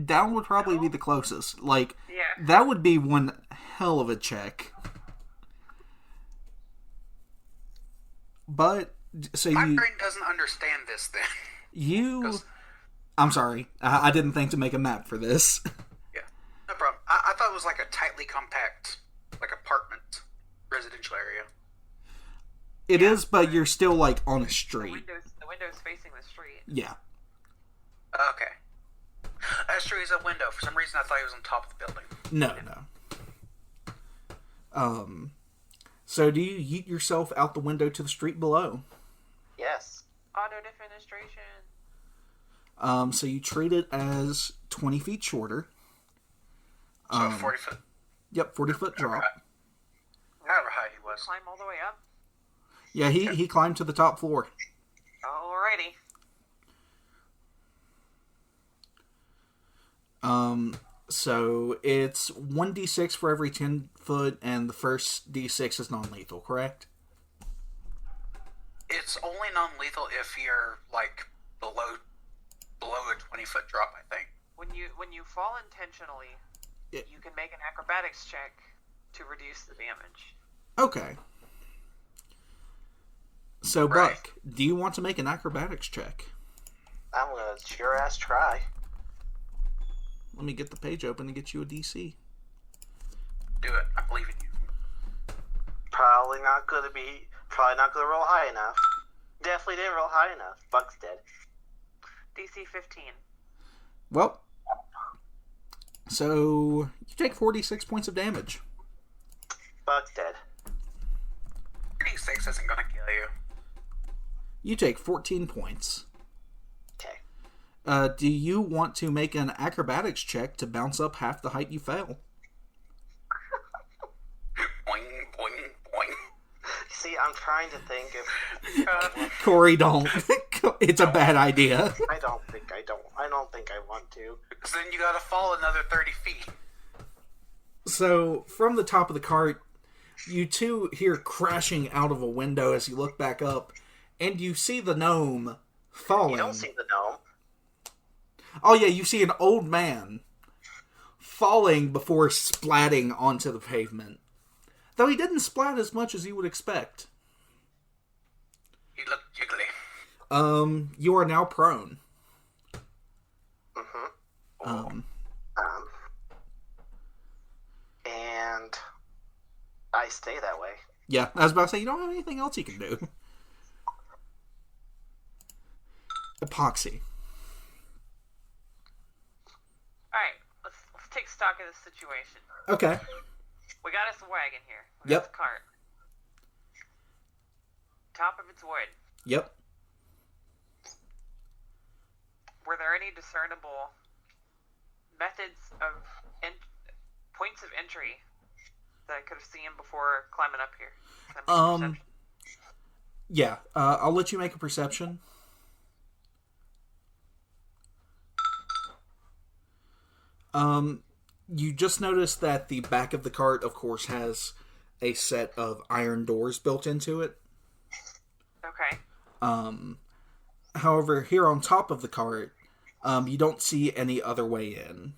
down would probably be the closest. Like, Yeah. that would be one hell of a check. But so My you brain doesn't understand this then. you. 'Cause- I'm sorry. I didn't think to make a map for this. Yeah, no problem. I thought it was like a tightly compact, like apartment, residential area. It is, but you're still like on a The street. window's facing the street. Yeah. Okay. That street is a window. For some reason, I thought it was on top of the building. No. So do you yeet yourself out the window to the street below? Yes. Auto defenestration. So you treat it as 20 feet shorter. So 40 foot. Yep, 40-foot drop. However high he was. Climb all the way up. Yeah, he climbed to the top floor. Alrighty. So it's 1d6 for every 10 foot, and the first d6 is non-lethal, correct? It's only non-lethal if you're like below a 20-foot drop, I think. When you fall intentionally, you can make an acrobatics check to reduce the damage. Okay. So, Right. Buck, do you want to make an acrobatics check? I'm gonna sure ass try. Let me get the page open and get you a DC. Do it. I believe in you. Probably not gonna roll high enough. Definitely didn't roll high enough. Buck's dead. DC 15. Well, so you take 46 points of damage. Bug's dead. 36 isn't gonna kill you. You take 14 points. Okay. Do you want to make an acrobatics check to bounce up half the height you fell? Boing, boing, boing. See, I'm trying to think if... Cory, don't. It's a bad idea. I don't think I want to. So then you gotta fall another 30 feet. So, from the top of the cart, you two hear crashing out of a window as you look back up, and you see the gnome falling. You don't see the gnome. Oh yeah, you see an old man falling before splatting onto the pavement. Though he didn't splat as much as you would expect. He looked jiggly. You are now prone. Mm-hmm. And I stay that way. Yeah, I was about to say, you don't have anything else you can do. Epacse. Alright, let's take stock of this situation. Okay. We got us a wagon here. We got the cart. Top of its wood. Yep. Were there any discernible methods of points of entry that I could have seen before climbing up here? Can I make a perception? Yeah. I'll let you make a perception. You just noticed that the back of the cart, of course, has a set of iron doors built into it. Okay. However, here on top of the cart, you don't see any other way in.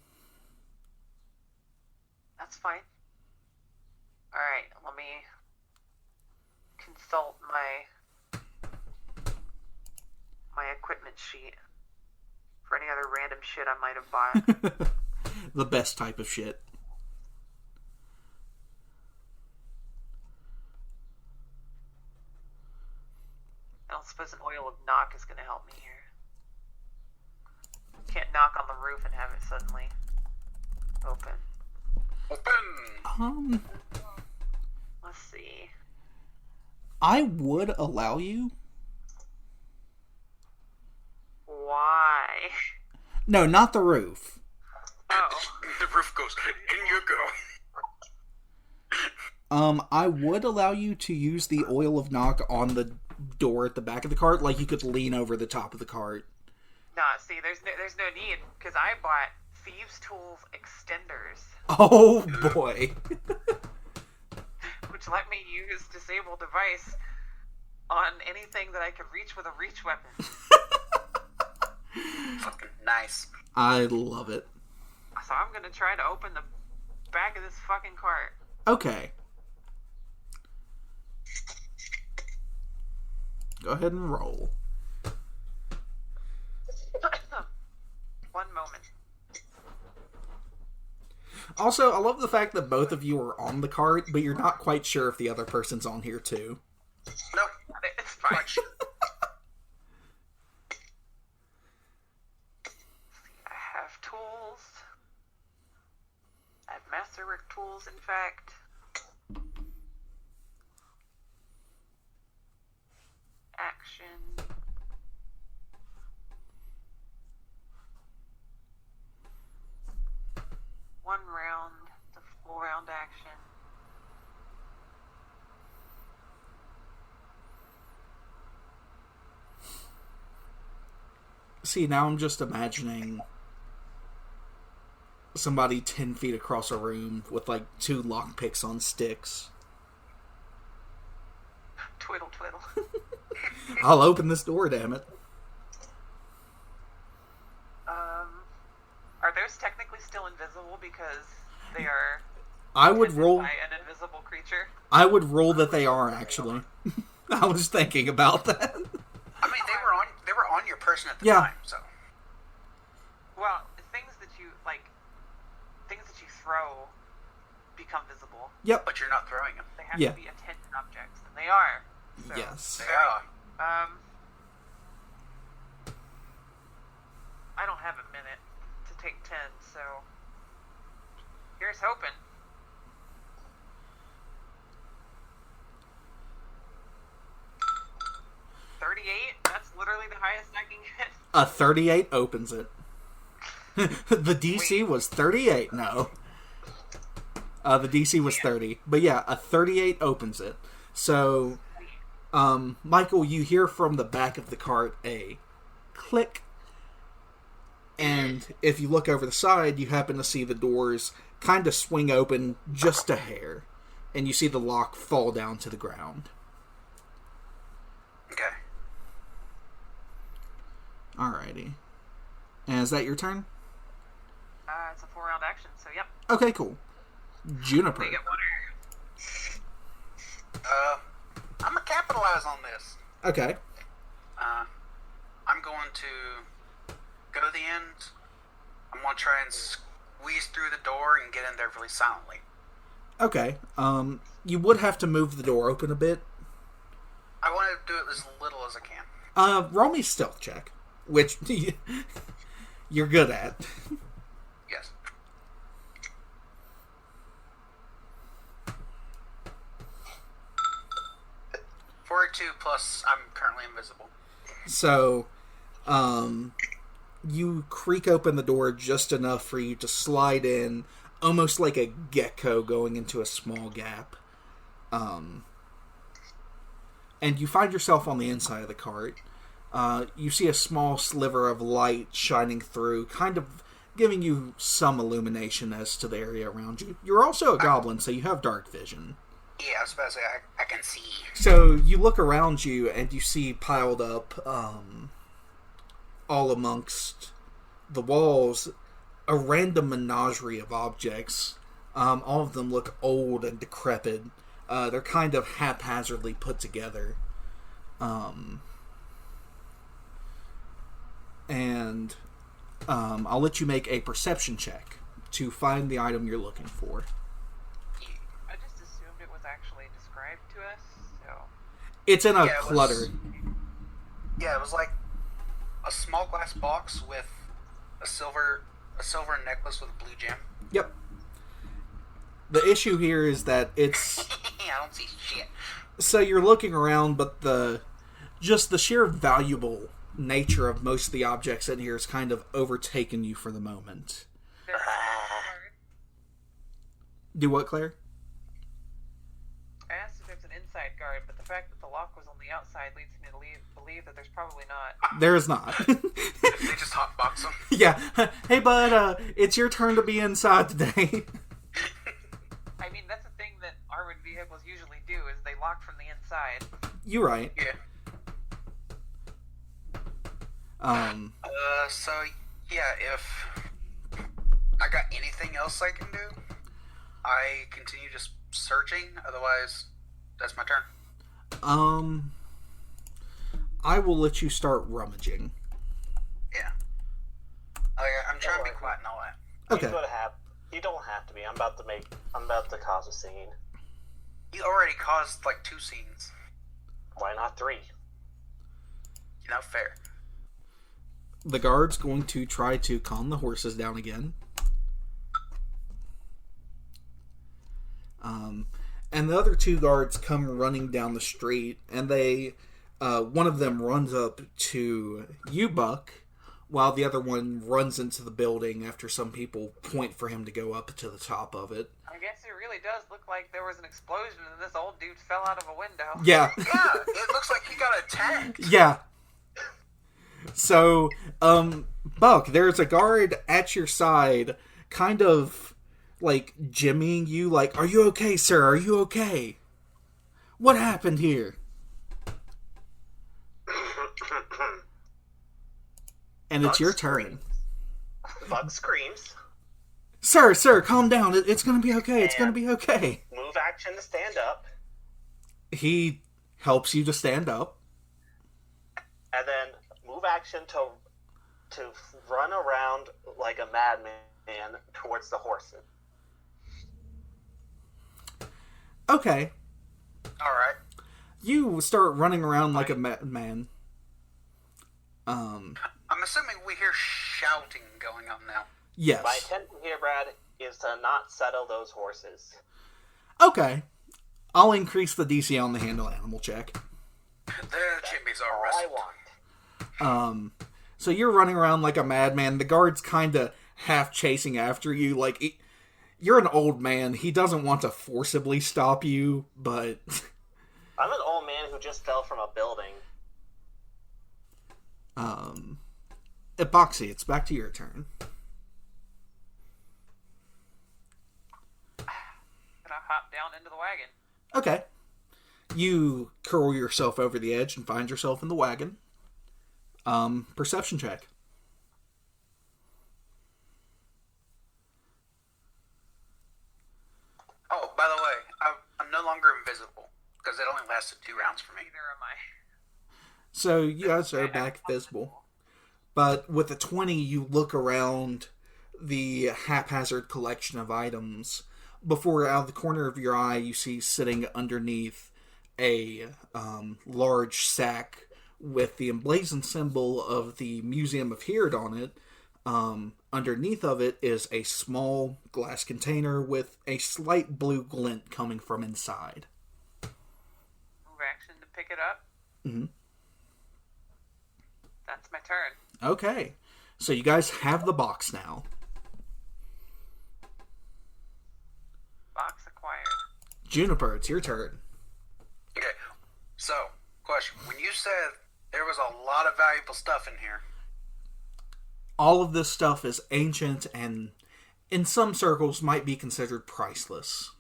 That's fine. Alright, let me consult my equipment sheet for any other random shit I might have bought. The best type of shit. I don't suppose an oil of knock is going to help me here. Can't knock on the roof and have it suddenly open. Open! Let's see. I would allow you. Why? No, not the roof. Oh. The roof goes, in you go. I would allow you to use the oil of knock on the door at the back of the cart, like you could lean over the top of the cart. Nah, see, there's no need, because I bought Thieves' Tools extenders, Oh boy. which let me use disable device on anything that I could reach with a reach weapon. Fucking nice. I love it. So I'm gonna try to open the back of this fucking cart. Okay. Go ahead and roll. One moment. Also, I love the fact that both of you are on the cart, but you're not quite sure if the other person's on here too. No. It's fine. I have tools. I have masterwork tools, in fact. Action. One round, the full round action. See, now I'm just imagining somebody 10 feet across a room with like 2 lockpicks on sticks. Twiddle, twiddle. I'll open this door, damn it. Are those technically still invisible because they are I would attended roll. by an invisible creature? I would roll that they are actually. I was thinking about that. I mean, they were on your person at the Yeah. time, so. Well, things that you throw become visible. Yep. But you're not throwing them. They have Yeah. to be attended objects, and they are. So, Yes. They are. I don't have a minute to take 10, so here's hoping. literally the highest I can get. A 38 opens it. The DC was 38. No. The DC was 30. But yeah, a 38 opens it. So, Michael, you hear from the back of the cart a click. And if you look over the side, you happen to see the doors kind of swing open just a hair. And you see the lock fall down to the ground. Okay. Alrighty. And is that your turn? It's a 4-round action, so yep. Okay, cool. Juniper. We get water. I'm gonna capitalize on this. Okay. I'm going to go to the end. I'm gonna try and squeeze through the door and get in there really silently. Okay. You would have to move the door open a bit. I want to do it as little as I can. Roll me stealth check, which you're good at. Yes. +42 plus I'm currently invisible. So, you creak open the door just enough for you to slide in, almost like a gecko going into a small gap. And you find yourself on the inside of the cart. You see a small sliver of light shining through, kind of giving you some illumination as to the area around you. You're also a goblin, so you have dark vision. Yeah, I was about to say, I can see. So you look around you and you see piled up, all amongst the walls, a random menagerie of objects. All of them look old and decrepit. They're kind of haphazardly put together. And I'll let you make a perception check to find the item you're looking for. I just assumed it was actually described to us, so... It's in a Yeah, clutter. It was like a small glass box with a silver necklace with a blue gem. Yep. The issue here is that it's... I don't see shit. So you're looking around, but the sheer valuable nature of most of the objects in here has kind of overtaken you for the moment. There's Do what, Claire? I asked if there's an inside guard, but the fact that the lock was on the outside leads me to believe that there's probably not. There is not. They just hotbox them. Yeah. Hey, bud, it's your turn to be inside today. I mean, that's the thing that armored vehicles usually do, is they lock from the inside. You're right. Yeah. So, yeah, if I got anything else I can do, I continue just searching, otherwise, that's my turn. I will let you start rummaging. Yeah. I'm trying to be quiet and all that. Okay. You don't have to be. I'm about to cause a scene. You already caused, 2 scenes. Why not 3? Fair. The guard's going to try to calm the horses down again. And the other 2 guards come running down the street, and they, one of them runs up to you, Buck, while the other one runs into the building after some people point for him to go up to the top of it. I guess it really does look like there was an explosion and this old dude fell out of a window. Yeah. Yeah, it looks like he got attacked. Yeah. So, Buck, there's a guard at your side, kind of, jimmying you, are you okay, sir? Are you okay? What happened here? And it's your turn. Buck screams. Sir, calm down. It's gonna be okay. It's gonna be okay. Move action to stand up. He helps you to stand up. And then move action to run around like a madman towards the horses. Okay. Alright. You start running around like a madman. I'm assuming we hear shouting going on now. Yes. My intention here, Brad, is to not settle those horses. Okay. I'll increase the DC on the handle animal check. The chimneys are All I arrested. want. So you're running around like a madman. The guard's kind of half chasing after you. Like, you're an old man. He doesn't want to forcibly stop you, but... I'm an old man who just fell from a building. Epacse, it's back to your turn. And I hop down into the wagon. Okay. You curl yourself over the edge and find yourself in the wagon. Perception check. Oh, by the way, I'm no longer invisible because it only lasted 2 rounds for me. Neither am I. So you guys are back visible. But with a 20, you look around the haphazard collection of items before, out of the corner of your eye, you see sitting underneath a large sack with the emblazoned symbol of the Museum of Heard on it. Underneath of it is a small glass container with a slight blue glint coming from inside. Move action to pick it up. Mm-hmm. That's my turn. Okay. So you guys have the box now. Box acquired. Juniper, it's your turn. Okay, so, question. When you said there was a lot of valuable stuff in here, All of this stuff is ancient and in some circles might be considered priceless.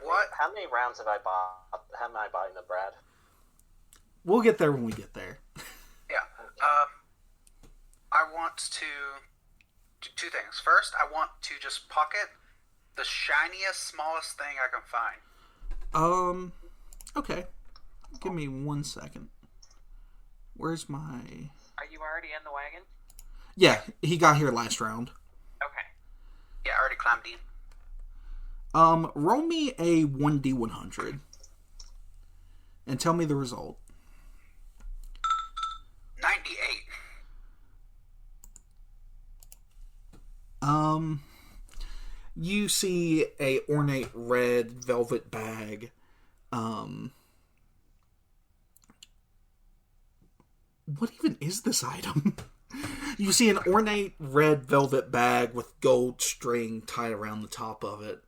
what? How many rounds have I bought? How am I buying the Brad? We'll get there when we get there. Yeah. I want to do 2 things. First, I want to just pocket the shiniest, smallest thing I can find. Okay. Give me 1 second. Where's my... Are you already in the wagon? Yeah, he got here last round. Okay. Yeah, I already climbed in. Roll me a 1d100. And tell me the result. 98. You see a ornate red velvet bag. What even is this item? You see an ornate red velvet bag with gold string tied around the top of it.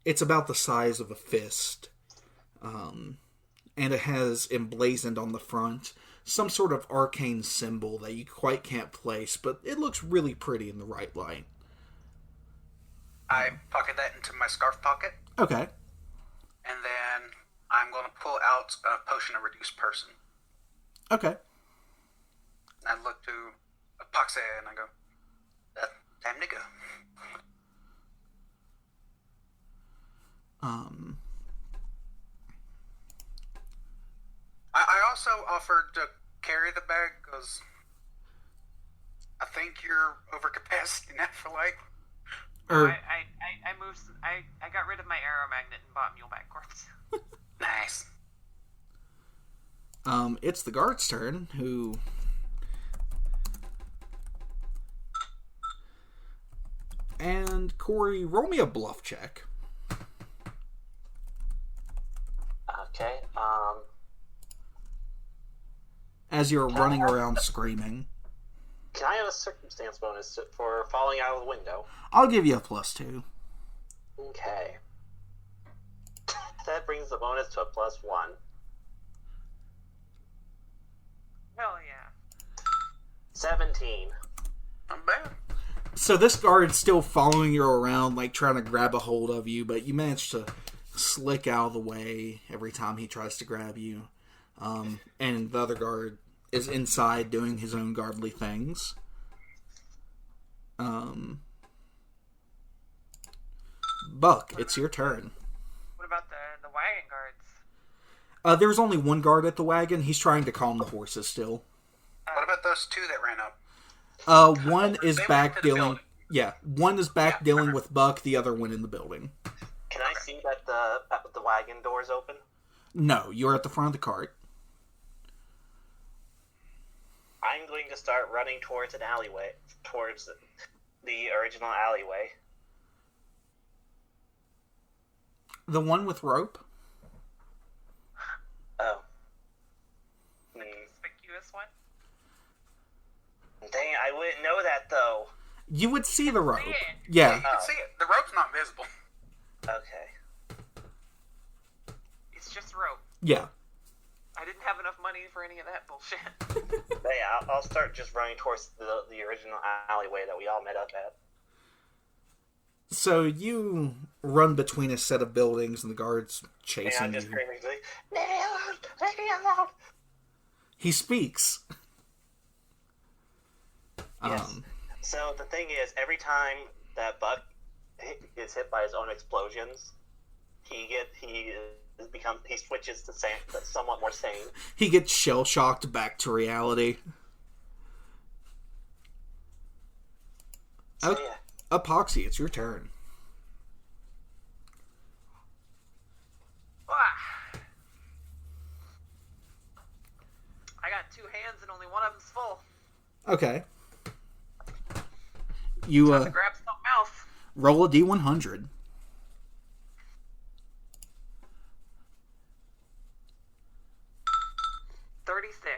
It's about the size of a fist. And it has emblazoned on the front some sort of arcane symbol that you quite can't place, but it looks really pretty in the right light. I pocket that into my scarf pocket, Okay. and then I'm going to pull out a potion of reduced person. Okay. I look to Epacse and I go, time to go. I also offered to carry the bag because I think you're over capacity now for light. I moved. I got rid of my arrow magnet and bought mule backwards. Nice. It's the guard's turn, who... And Cory, roll me a bluff check. Okay, As you're running around screaming. can I have a circumstance bonus for falling out of the window? I'll give you a +2. Okay. That brings the bonus to a +1. Hell yeah. 17. Not bad. So this guard's still following you around, like trying to grab a hold of you, but you manage to slick out of the way every time he tries to grab you. And the other guard is inside doing his own guardly things. Buck, it's your turn. What about the wagon guards? There's only one guard at the wagon. He's trying to calm the horses still. What about those 2 that ran up? One is They went back to the dealing... building. Yeah, one is back dealing with Buck, the other one in the building. Can I see that the wagon door's open? No, you're at the front of the cart. I'm going to start running towards an alleyway, towards the original alleyway. The one with rope? Oh. this one? Dang, I wouldn't know that, though. You would see the rope. See it. Yeah. You can see it. The rope's not visible. Okay. It's just rope. Yeah. I didn't have enough money for any of that bullshit. But yeah, I'll start just running towards the original alleyway that we all met up at. So you run between a set of buildings and the guards And chasing I'm just you. screaming, like, leave me alone! Leave me alone! He speaks. Yes. So the thing is, every time that Buck is hit by his own explosions, he switches to somewhat more sane. He gets shell-shocked back to reality. So yeah. Epacse, it's your turn. I got 2 hands and only one of them's full. Okay. You To grab something else. roll a D100. 36.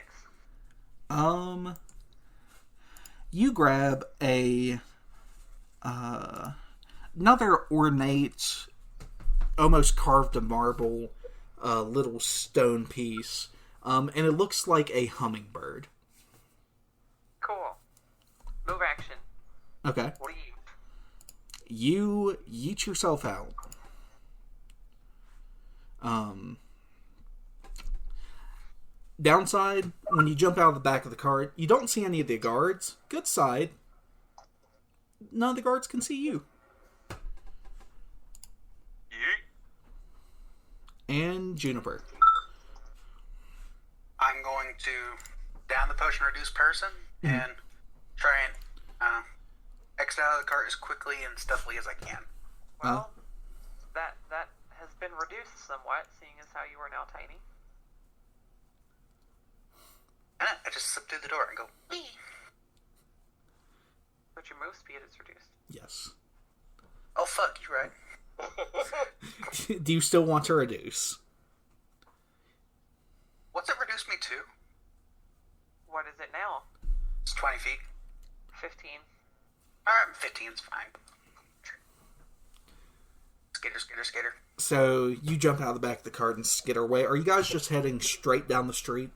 You grab another ornate, almost carved in marble, little stone piece, and it looks like a hummingbird. Cool. Move action. Okay. What do you? You yeet yourself out. Downside, when you jump out of the back of the cart, you don't see any of the guards. Good side, none of the guards can see you. And Juniper. I'm going to down the potion reduce person and try and exit out of the cart as quickly and stealthily as I can. Well, that has been reduced somewhat, seeing as how you are now tiny. And I just slip through the door and go, wee. But your move speed is reduced. Yes. Oh, fuck, you're right. Do you still want to reduce? What's it reduce me to? What is it now? It's 20 feet. 15. Alright, 15's fine. Skater, skater, skater. So you jump out of the back of the cart and skitter away. Are you guys just heading straight down the street?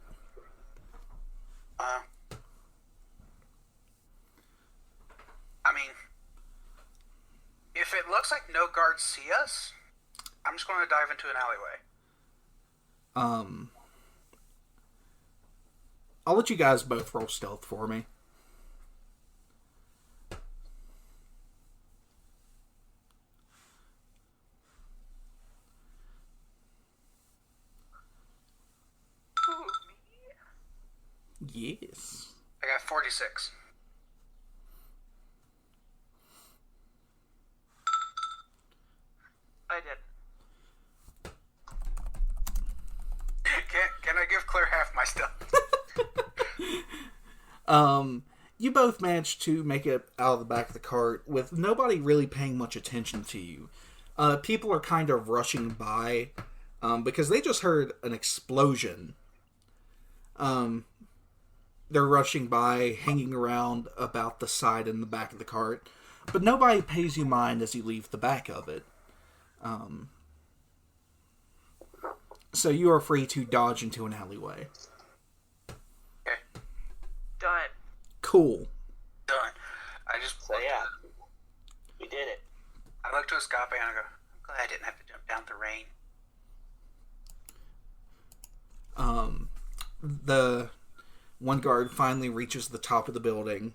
I mean, if it looks like no guards see us, I'm just going to dive into an alleyway. I'll let you guys both roll stealth for me. Ooh, me? Yes. I got 46. I did. Can I give Claire half my stuff? You both managed to make it out of the back of the cart with nobody really paying much attention to you. People are kind of rushing by because they just heard an explosion. They're rushing by, hanging around about the side and the back of the cart, but nobody pays you mind as you leave the back of it. So you are free to dodge into an alleyway. Okay, Done. Cool. done. I just So yeah, we did it. I look to Escape and I go, I'm glad I didn't have to jump down the rain. The one guard finally reaches the top of the building.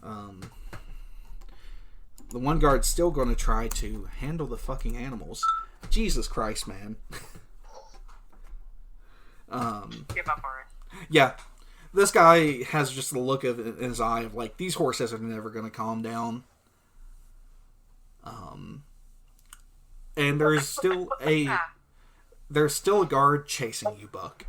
The one guard's still going to try to handle the fucking animals. Jesus Christ, man. Give up on it. Yeah. This guy has just the look of in his eye of like, these horses are never going to calm down. And there's still a guard chasing you, Buck.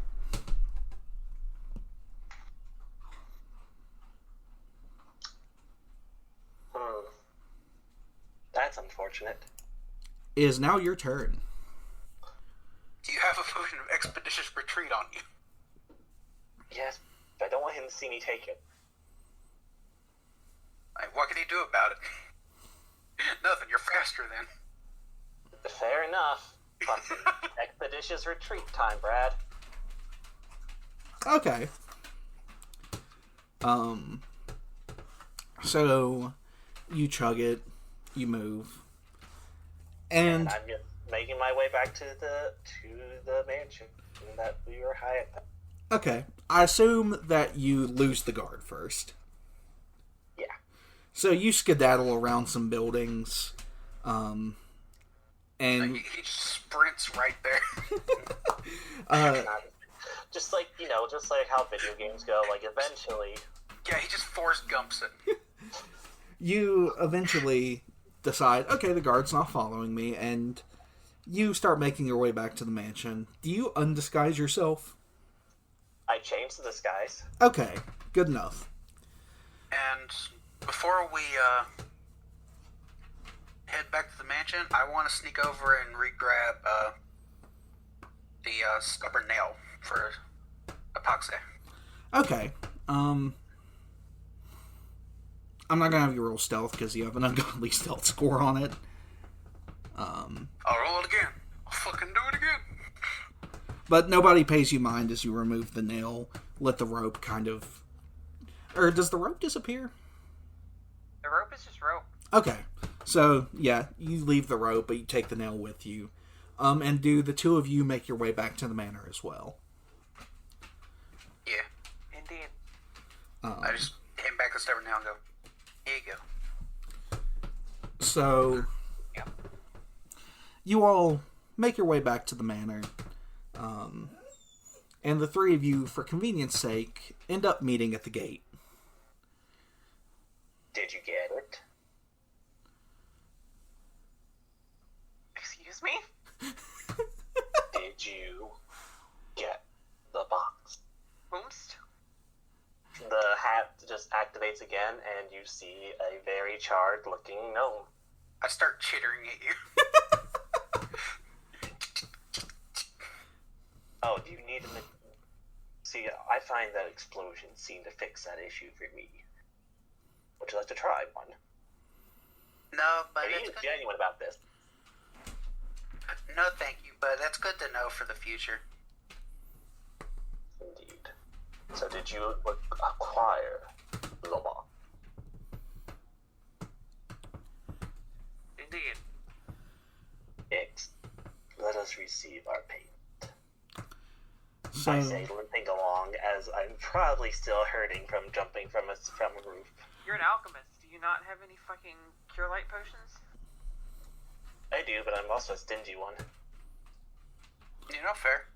That's unfortunate. It is now your turn. Do you have a potion of expeditious retreat on you? Yes, but don't want him to see me take it. What can he do about it? Nothing. You're faster then. Fair enough. Fucking expeditious retreat time, Brad. Okay. So you chug it, you move, and I'm just making my way back to the mansion that we were high at. Okay, I assume that you lose the guard first. Yeah. So you skedaddle around some buildings, and He just sprints right there. Just like how video games go. Like eventually. Yeah, he just Forrest Gumps it. You eventually decide, okay, the guard's not following me, and you start making your way back to the mansion. Do you undisguise yourself? I changed the disguise. Okay, good enough. And before we head back to the mansion, I want to sneak over and re-grab the stubborn nail for Epacse. Okay, I'm not gonna have you roll stealth because you have an ungodly stealth score on it. I'll roll it again. I'll fucking do it again. But nobody pays you mind as you remove the nail, let the rope kind of... Or does the rope disappear? The rope is just rope. Okay. So, yeah, you leave the rope, but you take the nail with you. And do the two of you make your way back to the manor as well? Yeah. Indeed. I just hand back the stubborn nail and go, here you go. So, Yeah. you all make your way back to the manor. And the three of you, for convenience sake, end up meeting at the gate. Did you get it? Excuse me? Did you get the box? Boost? The hat just activates again, and you see a very charred-looking gnome. I start chittering at you. Oh, do you need an... See, I find that explosions seem to fix that issue for me. Would you like to try one? No, but Are it's you good. genuine about this? No, thank you, but that's good to know for the future. Indeed. So did you acquire the box? Indeed. Let us receive our payment. So, I say, limping along as I'm probably still hurting from jumping from a roof. You're an alchemist. Do you not have any fucking cure light potions? I do, but I'm also a stingy one. You know, fair.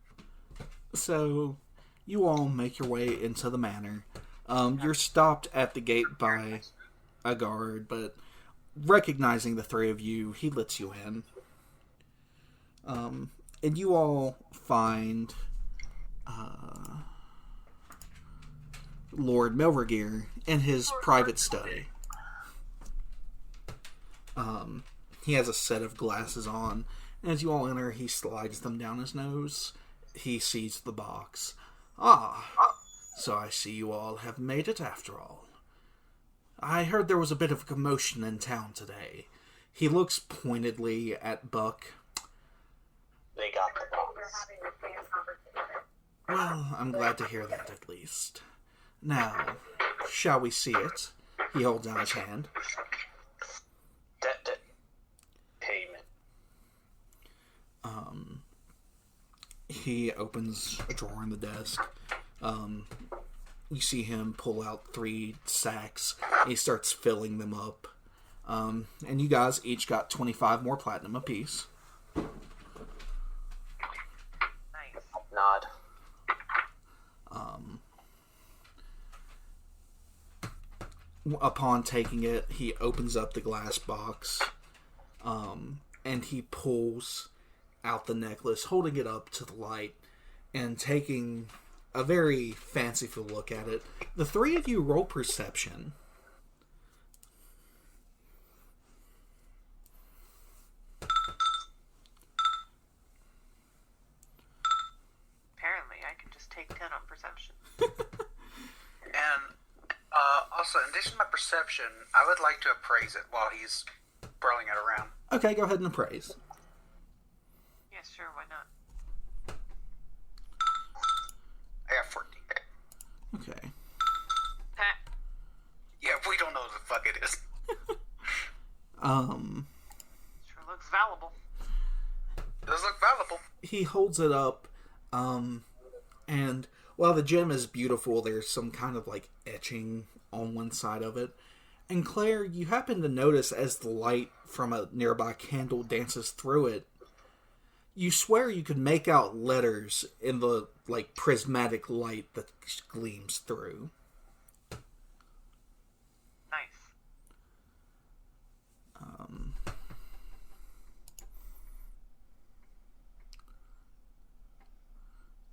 so you all make your way into the manor. You're stopped at the gate by a guard, but recognizing the three of you, he lets you in. And you all find Lord Melvergear in his private study. He has a set of glasses on, and as you all enter, he slides them down his nose. He sees the box. Ah, so I see you all have made it after all. I heard there was a bit of a commotion in town today. He looks pointedly at Buck. They got the box. Well, I'm glad to hear that at least. Now, shall we see it? He holds out his hand. Payment. He opens a drawer in the desk. You see him pull out 3 sacks. He starts filling them up. And you guys each got 25 more platinum apiece. Nice. Nod. Upon taking it, he opens up the glass box. And he pulls out the necklace, holding it up to the light, and taking a very fanciful look at it. The three of you roll perception. Apparently, I can just take 10 on perception. Also, in addition to my perception, I would like to appraise it while he's whirling it around. Okay, go ahead and appraise. Yeah, sure, why not? I got 14. Okay. Ha. Yeah, we don't know what the fuck it is. Sure looks valuable. It does look valuable. He holds it up, and while the gem is beautiful, there's some kind of like etching on one side of it. And Claire, you happen to notice as the light from a nearby candle dances through it, you swear you could make out letters in the like prismatic light that gleams through. Nice.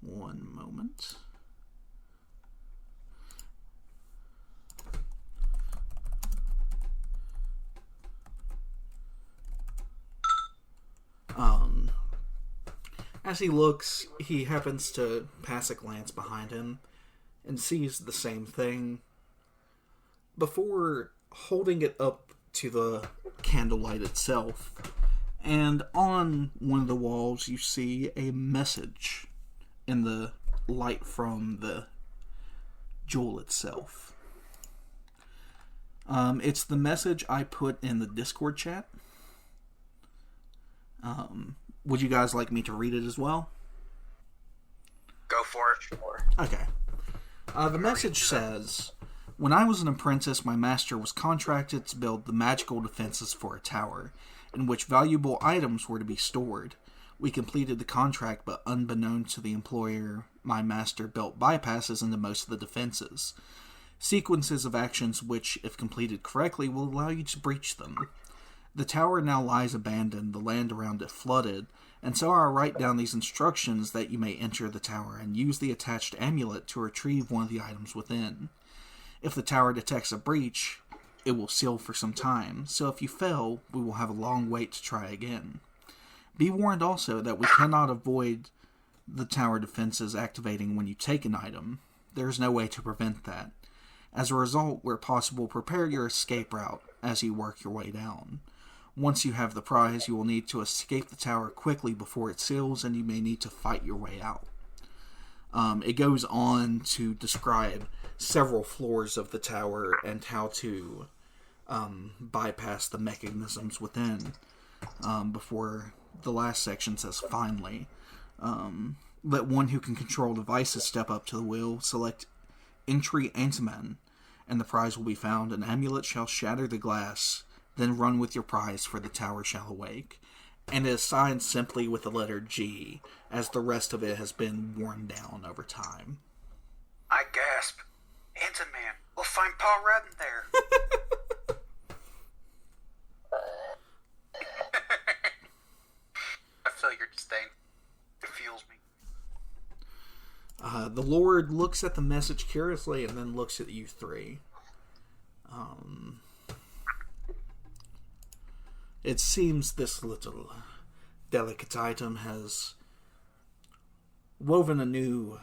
One moment. As he looks, he happens to pass a glance behind him and sees the same thing. Before holding it up to the candlelight itself, and on one of the walls you see a message in the light from the jewel itself. It's the message I put in the Discord chat. Would you guys like me to read it as well? Go for it. Sure. Okay. The message says, "When I was an apprentice, my master was contracted to build the magical defenses for a tower, in which valuable items were to be stored. We completed the contract, but unbeknown to the employer, my master built bypasses into most of the defenses. Sequences of actions which, if completed correctly, will allow you to breach them. The tower now lies abandoned, the land around it flooded, and so I write down these instructions that you may enter the tower and use the attached amulet to retrieve one of the items within. If the tower detects a breach, it will seal for some time, so if you fail, we will have a long wait to try again. Be warned also that we cannot avoid the tower defenses activating when you take an item. There is no way to prevent that. As a result, where possible, prepare your escape route as you work your way down. Once you have the prize, you will need to escape the tower quickly before it seals, and you may need to fight your way out." It goes on to describe several floors of the tower and how to bypass the mechanisms within, before the last section says, "Finally, let one who can control devices step up to the wheel, select entry Antiman, and the prize will be found. An amulet shall shatter the glass, then run with your prize, for the tower shall awake." And it is signed simply with the letter G, as the rest of it has been worn down over time. I gasp. Antiman, we'll find Paul Rudd in there. I feel your disdain. It fuels me. The Lord looks at the message curiously and then looks at you three. It seems this little delicate item has woven a new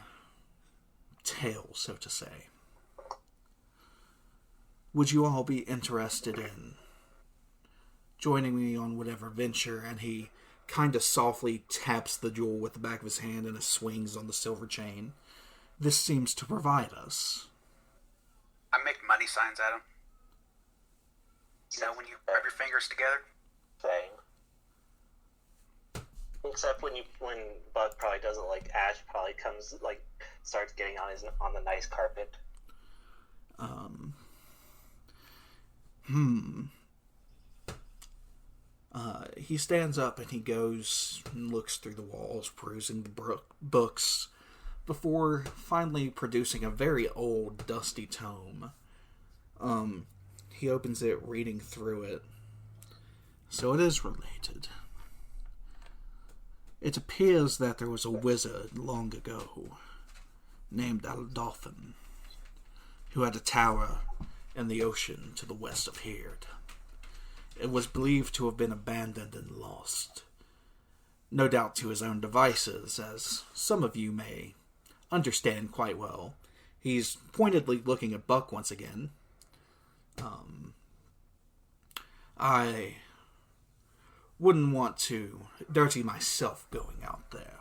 tale, so to say. Would you all be interested in joining me on whatever venture? And he kind of softly taps the jewel with the back of his hand and it swings on the silver chain. This seems to provide us. I make money signs at him. You know, when you rub your fingers together. Thing. Except when Bud probably doesn't, like Ash probably comes, like, starts getting on the nice carpet. He stands up and he goes and looks through the walls, perusing the books, before finally producing a very old, dusty tome. He opens it, reading through it. So it is related. It appears that there was a wizard long ago named Aldolphin who had a tower in the ocean to the west of here. It was believed to have been abandoned and lost. No doubt to his own devices, as some of you may understand quite well. He's pointedly looking at Buck once again. I wouldn't want to dirty myself going out there.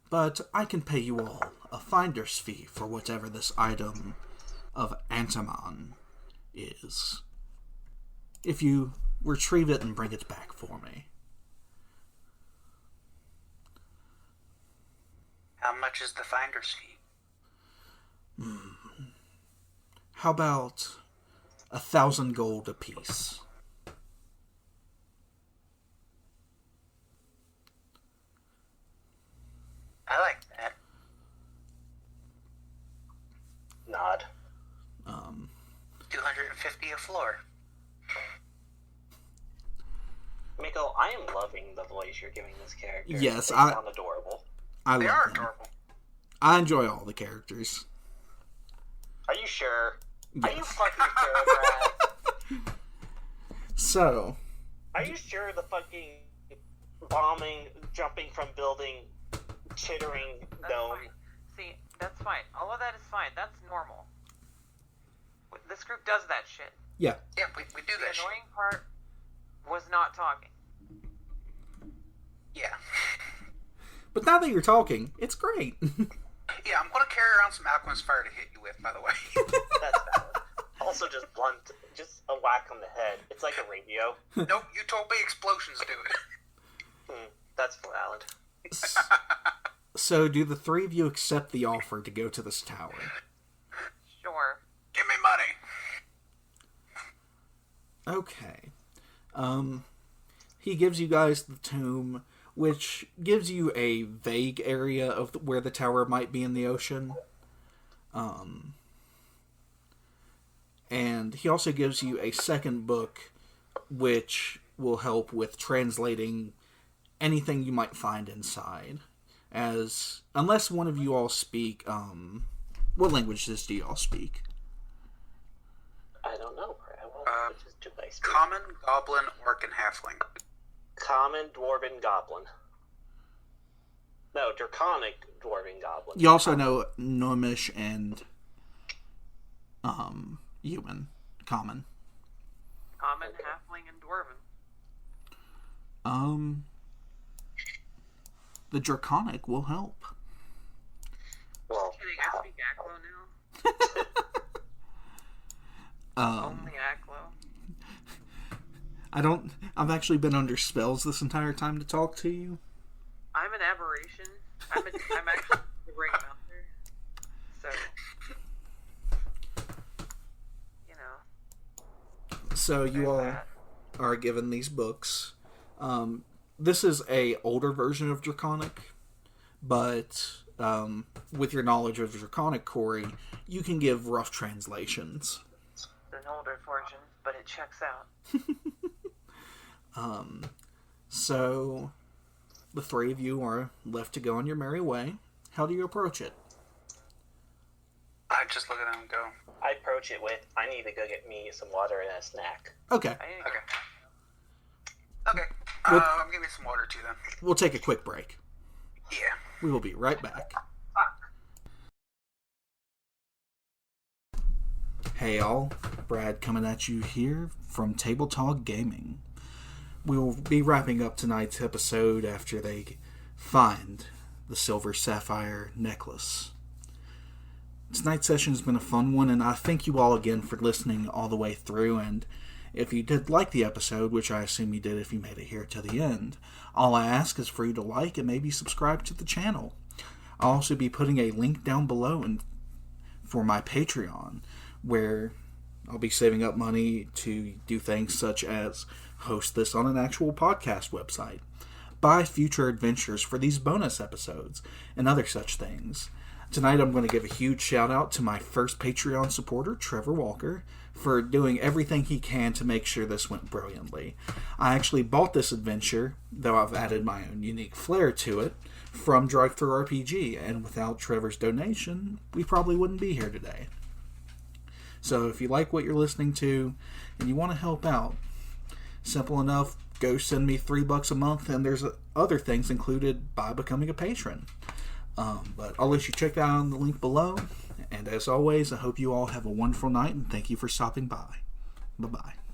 But I can pay you all a finder's fee for whatever this item of antimon is. If you retrieve it and bring it back for me. How much is the finder's fee? How about 1,000 gold apiece? I like that. Nod. 250 a floor. Miko, I am loving the voice you're giving this character. Yes, they sound adorable. I They love are them. adorable. I enjoy all the characters. Are you sure? Are you Yes. fucking sure, Brad? So, Are you sure the fucking bombing, jumping from building, chittering That's dome? fine. See, that's fine. All of that is fine. That's normal. This group does that shit. yeah. Yeah, we do The that shit. annoying part was not talking. Yeah. But now that you're talking, it's great. Yeah, I'm going to carry around some alchemist fire to hit you with, by the way. That's valid. Also, just blunt, just a whack on the head. It's like a radio. Nope, you told me explosions do it. That's valid. So, do the three of you accept the offer to go to this tower? Sure. Give me money. Okay. He gives you guys the tomb, which gives you a vague area of where the tower might be in the ocean. And he also gives you a second book, which will help with translating anything you might find inside. As, unless one of you all speak, what languages do you all speak? I don't know, Brad. What languages do I speak? Common, goblin, orc, and halfling. Common, dwarven, goblin. No, draconic, dwarven, goblin. You also know Gnomish and, human. Common. Common, halfling, and dwarven. The Draconic will help. Well, Kidding, I speak Aklo now. Only Aklo. I've actually been under spells this entire time to talk to you. I'm an aberration. I'm actually the ring mounter. So, you know. So you there's all that. are given these books. This is a older version of Draconic, but with your knowledge of Draconic, Cory, you can give rough translations. It's an older version, but it checks out. So the three of you are left to go on your merry way. How do you approach it? I just look at him and go, I approach it with, I need to go get me some water and a snack. Okay, I need to okay. go. Okay. What- I'm giving me some water too then. we'll take a quick break. Yeah. We will be right back. Hey all, Brad coming at you here from Tabletog Gaming. We will be wrapping up tonight's episode after they find the silver sapphire necklace. Tonight's session has been a fun one, and I thank you all again for listening all the way through. And if you did like the episode, which I assume you did if you made it here to the end, all I ask is for you to like and maybe subscribe to the channel. I'll also be putting a link down below for my Patreon, where I'll be saving up money to do things such as host this on an actual podcast website, buy future adventures for these bonus episodes, and other such things. Tonight I'm going to give a huge shout out to my first Patreon supporter, Trevor Walker, for doing everything he can to make sure this went brilliantly. I actually bought this adventure, though I've added my own unique flair to it, from DriveThruRPG, and without Trevor's donation, we probably wouldn't be here today. So if you like what you're listening to, and you want to help out, simple enough, go send me $3 a month, and there's other things included by becoming a patron. But I'll let you check that out on the link below. And as always, I hope you all have a wonderful night, and thank you for stopping by. Bye-bye.